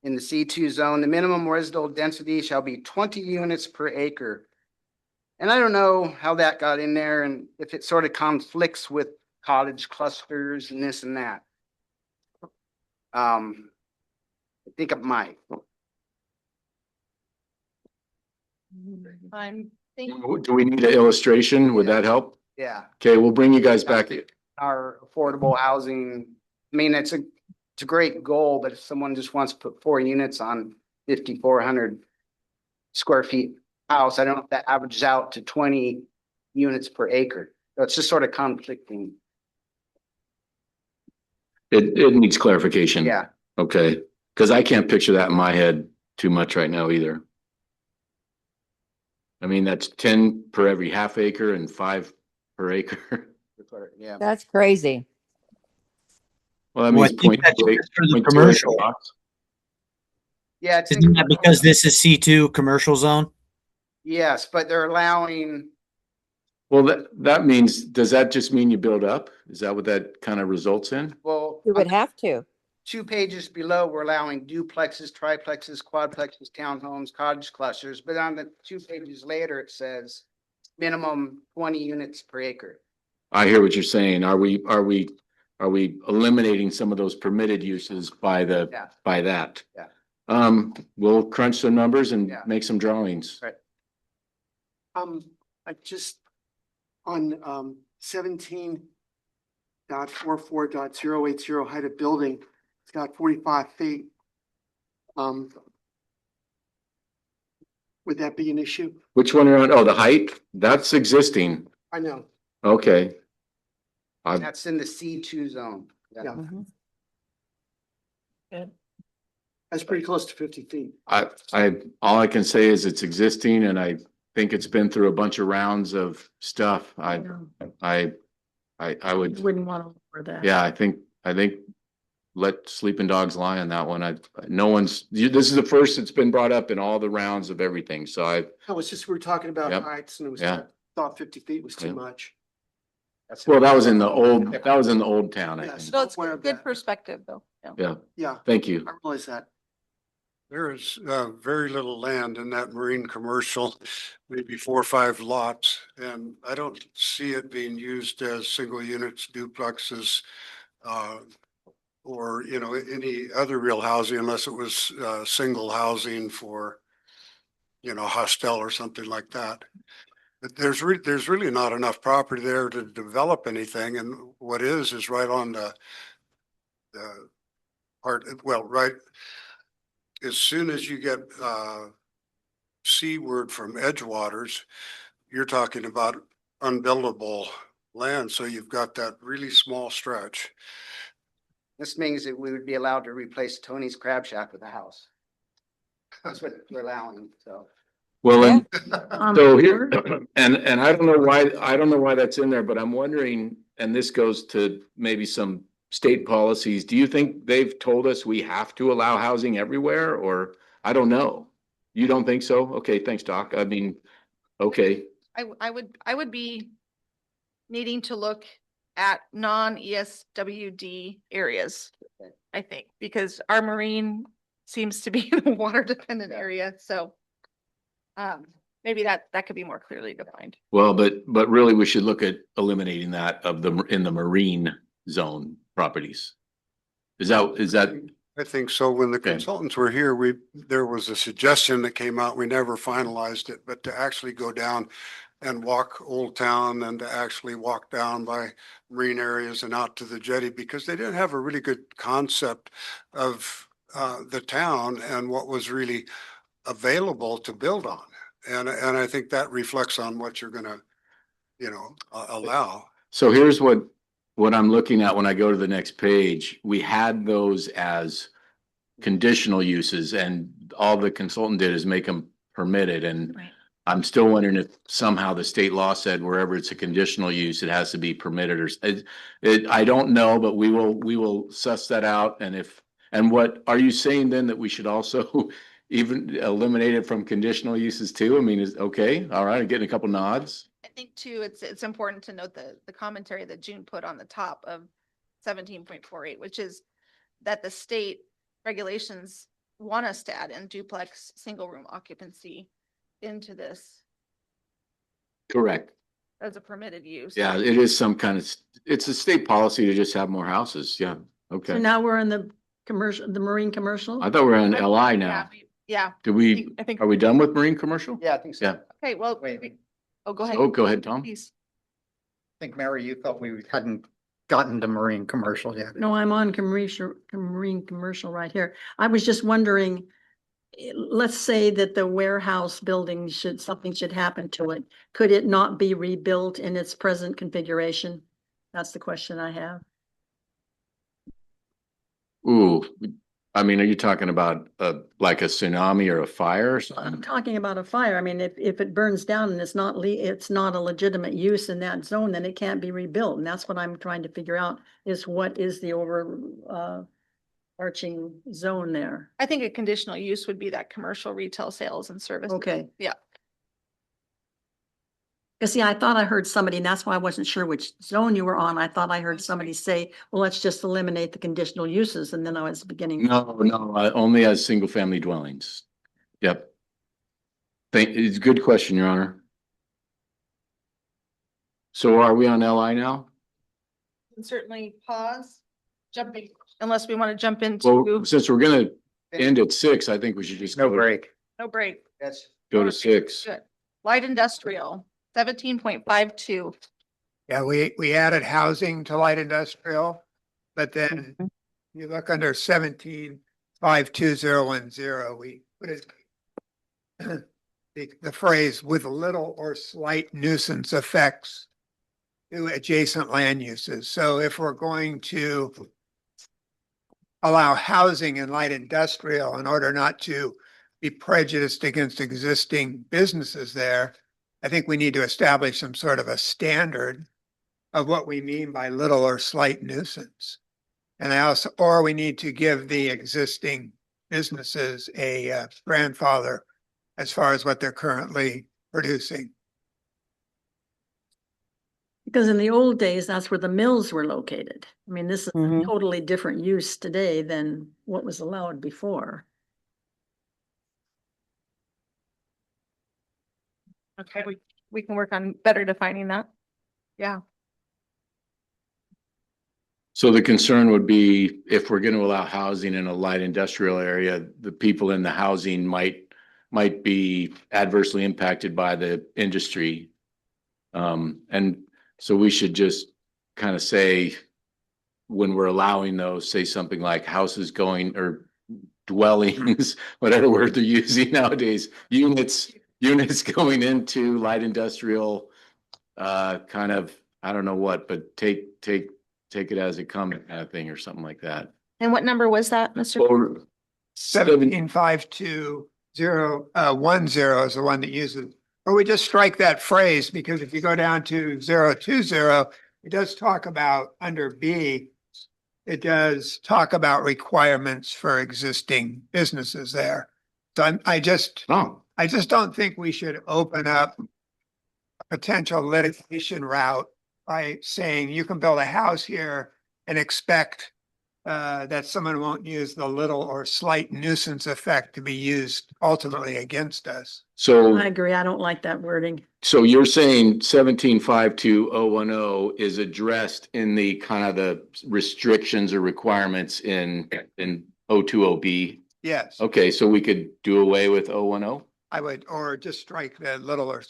In the C2 zone, the minimum residential density shall be 20 units per acre. And I don't know how that got in there and if it sort of conflicts with cottage clusters and this and that. I think it might. I'm thinking, Do we need an illustration? Would that help? Yeah, Okay, we'll bring you guys back. our affordable housing, I mean, it's a great goal, but if someone just wants to put 4 units on 5,400 square feet house, I don't know if that averages out to 20 units per acre. So it's just sort of conflicting. It needs clarification. Yeah. Okay, because I can't picture that in my head too much right now either. I mean, that's 10 per every half acre and 5 per acre. Yeah. That's crazy. Well, that Well, I means think that's just for the commercial. Yeah. It's Isn't that because this is C2 commercial zone? Yes, but they're allowing, Well, that means, does that just mean you build up? Is that what that kind of results in? well, You would have to. 2 pages below, we're allowing duplexes, triplexes, quadplexes, townhomes, cottage clusters, but on the 2 pages later, it says minimum 20 units per acre. I hear what you're saying. Are we eliminating some of those permitted uses by Yeah. that? Yeah. We'll crunch some numbers and Yeah. make some drawings. Right. I just, on 17.44.080 height of building, it's got 45 feet. Would that be an issue? Which one are on? Oh, the height? That's existing. I know. Okay. That's in the C2 zone. Yeah. Mhm. That's pretty close to 50 feet. All I can say is it's existing and I think it's been through a bunch of rounds of stuff. I would, Wouldn't want to lower that. yeah, I think let sleeping dogs lie on that one. This is the first that's been brought up in all the rounds of everything. So No, it's just, we were talking about Yep. heights and it was, Yeah. thought 50 feet was too Yeah. much. well, that was in the old town, I Yes. think. so it's Aware of good that. perspective though. Yeah. Yeah, Yeah, thank you. I realize that. There is very little land in that marine commercial, maybe 4 or 5 lots. And I don't see it being used as single units, duplexes, or, any other real housing unless it was single housing for, hostel or something like that. But there's really not enough property there to develop anything. And what is right on the part, well, right. As soon as you get seaward from Edgewaters, you're talking about unbuildable land, so you've got that really small stretch. This means that we would be allowed to replace Tony's Crab Shack with a house. That's what we're allowing, so. Well, and so Um, here, and I don't know why that's in there, but I'm wondering, and this goes to maybe some state policies. Do you think they've told us we have to allow housing everywhere, or I don't know? You don't think so? Okay, thanks, Doc. I mean, okay. I would be needing to look at non-ESWD areas, I think, because our marine seems to be a water dependent area, so maybe that could be more clearly defined. Well, but really we should look at eliminating that in the marine zone properties. Is that? I think so. When the Okay. consultants were here, there was a suggestion that came out. We never finalized it, but to actually go down and walk Old Town and to actually walk down by marine areas and out to the jetty, because they didn't have a really good concept of the town and what was really available to build on. And I think that reflects on what you're gonna, allow. So here's what I'm looking at when I go to the next page. We had those as conditional uses, and all the consultant did is make them permitted. And Right. I'm still wondering if somehow the state law said wherever it's a conditional use, it has to be permitted, or I don't know, but we will suss that out. And what are you saying then, that we should also even eliminate it from conditional uses too? I mean, is okay. All right. I'm getting a couple nods. I think too, it's important to note the commentary that June put on the top of 17.48, which is that the state regulations want us to add in duplex single room occupancy into this Correct. as a permitted use. Yeah, it is some kind of, it's a state policy to just have more houses. Yeah. So Okay. now we're in the marine commercial. I thought we were in LI Yeah, now. yeah. I think, Are we done with marine commercial? Yeah, I think so. Yeah. okay, well, Wait. oh, go ahead. Oh, go ahead, Tom. Please. I think, Mary, you thought we hadn't gotten to marine commercial yet. No, I'm on marine commercial right here. I was just wondering, let's say that the warehouse building something should happen to it. Could it not be rebuilt in its present configuration? That's the question I have. Ooh, I mean, are you talking about like a tsunami or a fire or I'm something? talking about a fire. I mean, if it burns down and it's not a legitimate use in that zone, then it can't be rebuilt. And that's what I'm trying to figure out, is what is the arching zone there? I think a conditional use would be that commercial retail sales and service. Okay. Yeah. Because see, I thought I heard somebody, and that's why I wasn't sure which zone you were on. I thought I heard somebody say, well, let's just eliminate the conditional uses. And then I was beginning. No, only as single family dwellings. Yep. It's a good question, Your Honor. So are we on LI now? And certainly pause, jumping, unless we want to jump Well, into, since we're gonna end at 6, I think we should just No break. no break. Yes. go to 6. Good. Light industrial, 17.52. Yeah, we added housing to light industrial, but then you look under 17.52010, we put it the phrase "with little or slight nuisance effects to adjacent land uses." So if we're going to allow housing in light industrial in order not to be prejudiced against existing businesses there, I think we need to establish some sort of a standard of what we mean by little or slight nuisance. And or we need to give the existing businesses a grandfather as far as what they're currently producing. Because in the old days, that's where the mills were located. I mean, this is a totally different use today than what was allowed before. Okay, we can work on better defining that. Yeah. So the concern would be, if we're gonna allow housing in a light industrial area, the people in the housing might be adversely impacted by the industry. And so we should just kind of say, when we're allowing those, say something like houses going or dwellings, whatever word they're using nowadays, units going into light industrial, kind of, I don't know what, but take it as it comes kind of thing or something like that. And what number was that, Mr.? Or 175210 is the one that uses, or we just strike that phrase, because if you go down to 020, it does talk about under B, it does talk about requirements for existing businesses there. So I just don't think we should open up a potential litigation route by saying you can build a house here and expect that someone won't use the little or slight nuisance effect to be used ultimately against us. So I agree. I don't like that wording. So you're saying 175210 is addressed in the kind of the restrictions or requirements in 020B? Yes. Okay, so we could do away with 010? I would, or just strike the little, or,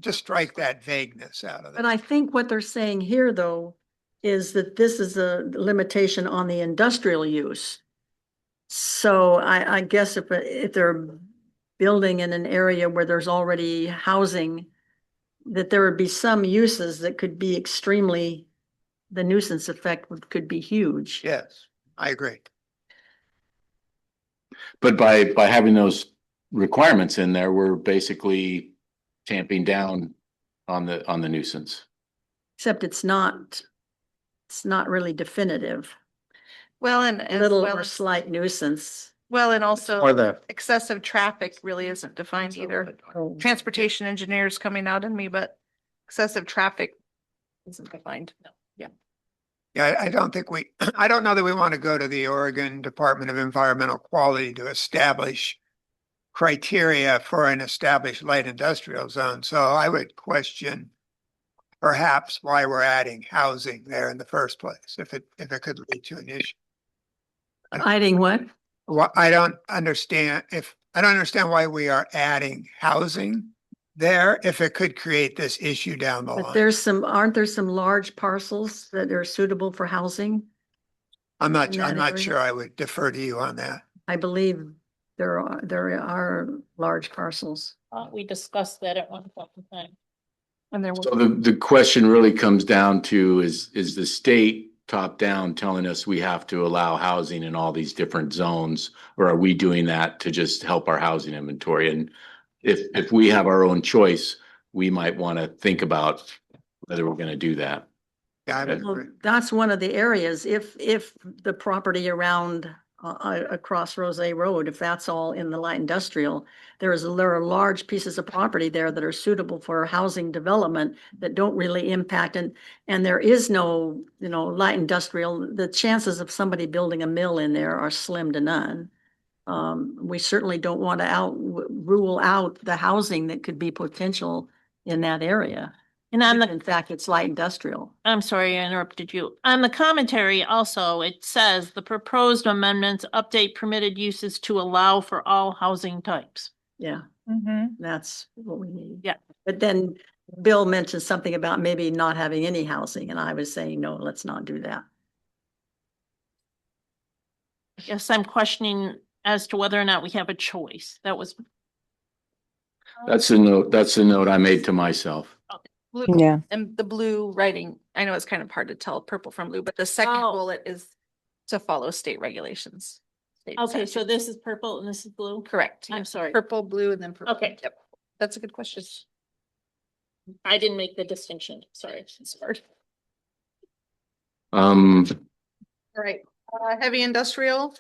just strike that vagueness out of it. But I think what they're saying here, though, is that this is a limitation on the industrial use. So I guess if they're building in an area where there's already housing, that there would be some uses that could be extremely, the nuisance effect could be huge. Yes, I agree. But by having those requirements in there, we're basically tamping down on the nuisance. Except it's not really definitive. Well, and as Little well or as- slight nuisance. Well, and also Or the, excessive traffic really isn't defined either. Transportation engineers coming out in me, but excessive traffic isn't defined. Yeah. Yeah, I don't think I don't know that we want to go to the Oregon Department of Environmental Quality to establish criteria for an established light industrial zone. So I would question perhaps why we're adding housing there in the first place, if it could lead to an issue. Adding what? Well, I don't understand why we are adding housing there if it could create this issue down the But line. aren't there some large parcels that are suitable for housing? I'm not in that area? sure. I would defer to you on that. I believe there are large parcels. We discussed that at one point in time. And there was. So the question really comes down to is the state top down telling us we have to allow housing in all these different zones, or are we doing that to just help our housing inventory? And if we have our own choice, we might want to think about whether we're going to do that. Yeah, I would Well, agree. that's one of the areas, if the property around across Rose Road, if that's all in the light industrial, there are large pieces of property there that are suitable for housing development that don't really impact, and there is no, light industrial. The chances of somebody building a mill in there are slim to none. We certainly don't want to rule out the housing that could be potential in that area. And In fact, it's light industrial. I'm sorry, I interrupted you. On the commentary also, it says the proposed amendments update permitted uses to allow for all housing types. Yeah, Mm-hmm. that's what we need. Yeah. But then Bill mentioned something about maybe not having any housing, and I was saying, no, let's not do that. Yes, I'm questioning as to whether or not we have a choice. That was. That's a note I made to myself. Blue, Yeah. and the blue writing, I know it's kind of hard to tell purple from blue, but the second Oh. bullet is to follow state regulations. State Okay, so statute. this is purple and this is blue? Correct. I'm sorry. Purple, blue, and then purple. Okay. Yep. That's a good question. I didn't make the distinction. Sorry. It's hard. All right, heavy industrial.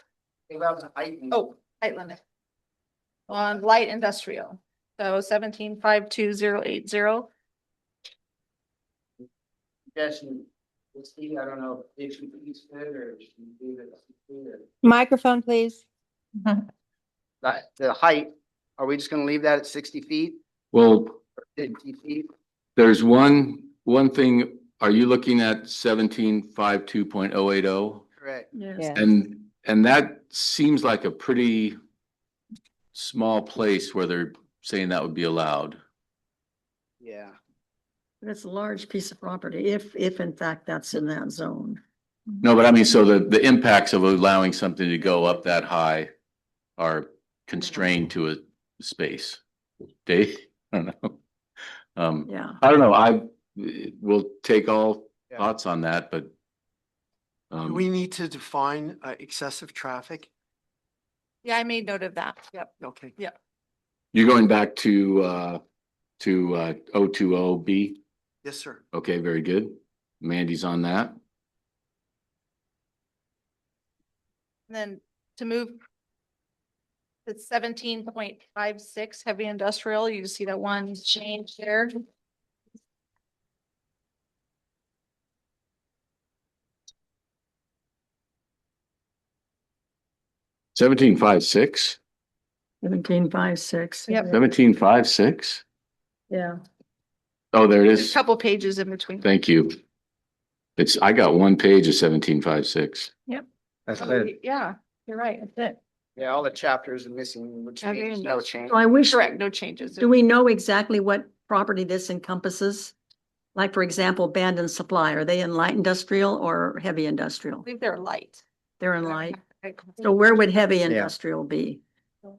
Oh, height limit. On light industrial, so 17528080. Yes, Steve, I don't know if you please fit or if you leave it. Microphone, please. The height, are we just gonna leave that at 60 feet, Well, 50 feet? there's one thing. Are you looking at 1752.080? Correct. Yes. Yeah. And that seems like a pretty small place where they're saying that would be allowed. Yeah. But it's a large piece of property, if in fact that's in that zone. No, but I mean, so the impacts of allowing something to go up that high are constrained to a space. Dave, I don't know. Yeah. I don't know. Will take all thoughts on that, but Do we need to define excessive traffic? Yeah, I made note of that. Yep. Okay. Yeah. you're going back to 020B. Yes, sir. Okay, very good. Mandy's on that. And then to move to 17.56 heavy industrial, you see that one change there. Seventeen five six. 1756. Yep. 1756. Yeah. Oh, there it There's a is. couple pages in between. Thank you. I got one page of 1756. Yep. That's Oh, good. yeah, you're right. That's it. Yeah, all the chapters are missing, which Heavy means no change. So I wish, Correct, no changes. do we know exactly what property this encompasses? Like, for example, abandoned supply, are they in light industrial or heavy I industrial? believe they're light. They're in light. So where would heavy industrial be? So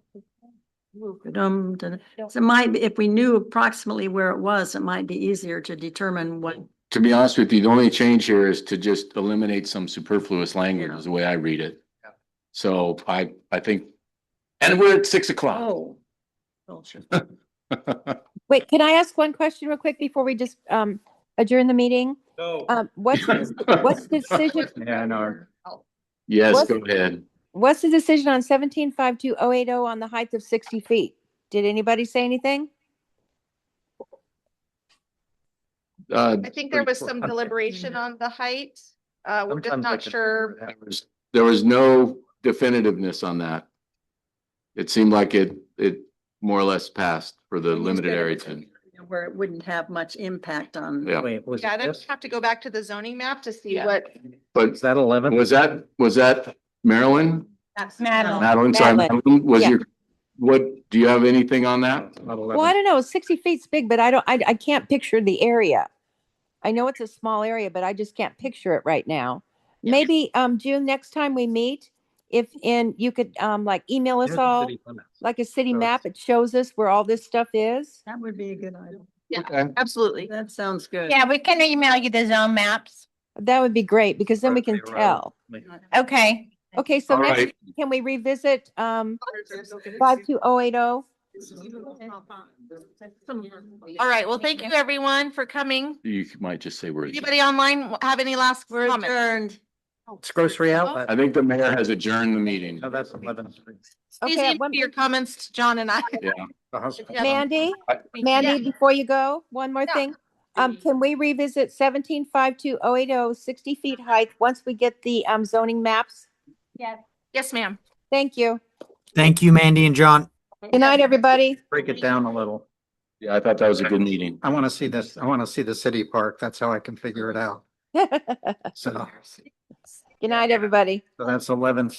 it might be, if we knew approximately where it was, it might be easier to determine what. To be honest with you, the only change here is to just eliminate some superfluous language Yeah. is the way I read it. So I think, and we're at 6:00. Oh. Culture. Wait, can I ask one question real quick before we just adjourn the meeting? What's the decision? Yeah, I know. Yes, What? go ahead. What's the decision on 17.52080 on the height of 60 feet? Did anybody say anything? I think there was some deliberation on the height. We're just not sure. There was no definitiveness on that. It seemed like it more or less passed for the limited area to. Where it wouldn't have much impact on. Yeah. Wait, was Yeah, I'd this? have to go back to the zoning map to see what. But Is that 11? was that Marilyn? That's Madeline. Madeline, sorry, Madeline. Madeline, was Yeah. do you have anything on that? Well, I don't know. 60 feet's big, but I can't picture the area. I know it's a small area, but I just can't picture it right now. Maybe June, next time we meet, you could like email us all like a city map. It shows us where all this stuff is. That would be a good idea. Yeah, Okay. absolutely. That sounds good. Yeah, we can email you the zone maps. That would be great because then we can tell. Okay. Okay, so All next, right. can we revisit 52080? All right, well, thank you everyone for coming. You might just say we're. Anybody online have any last We're comments? adjourned. It's grocery outlet. I think the mayor has adjourned the meeting. No, that's 11. Please Okay, email your comments to John and I. Yeah. Yeah. Mandy, Yeah. before you go, one more Yeah. thing. Can we revisit 17.52080, 60 feet height, once we get the zoning maps? Yes, ma'am. Thank you. Thank you, Mandy and John. Good night, everybody. Break it down a little. Yeah, I thought that was a good meeting. I want to see this. I want to see the city park. That's how I can figure it out. So, Good night, everybody. so that's 11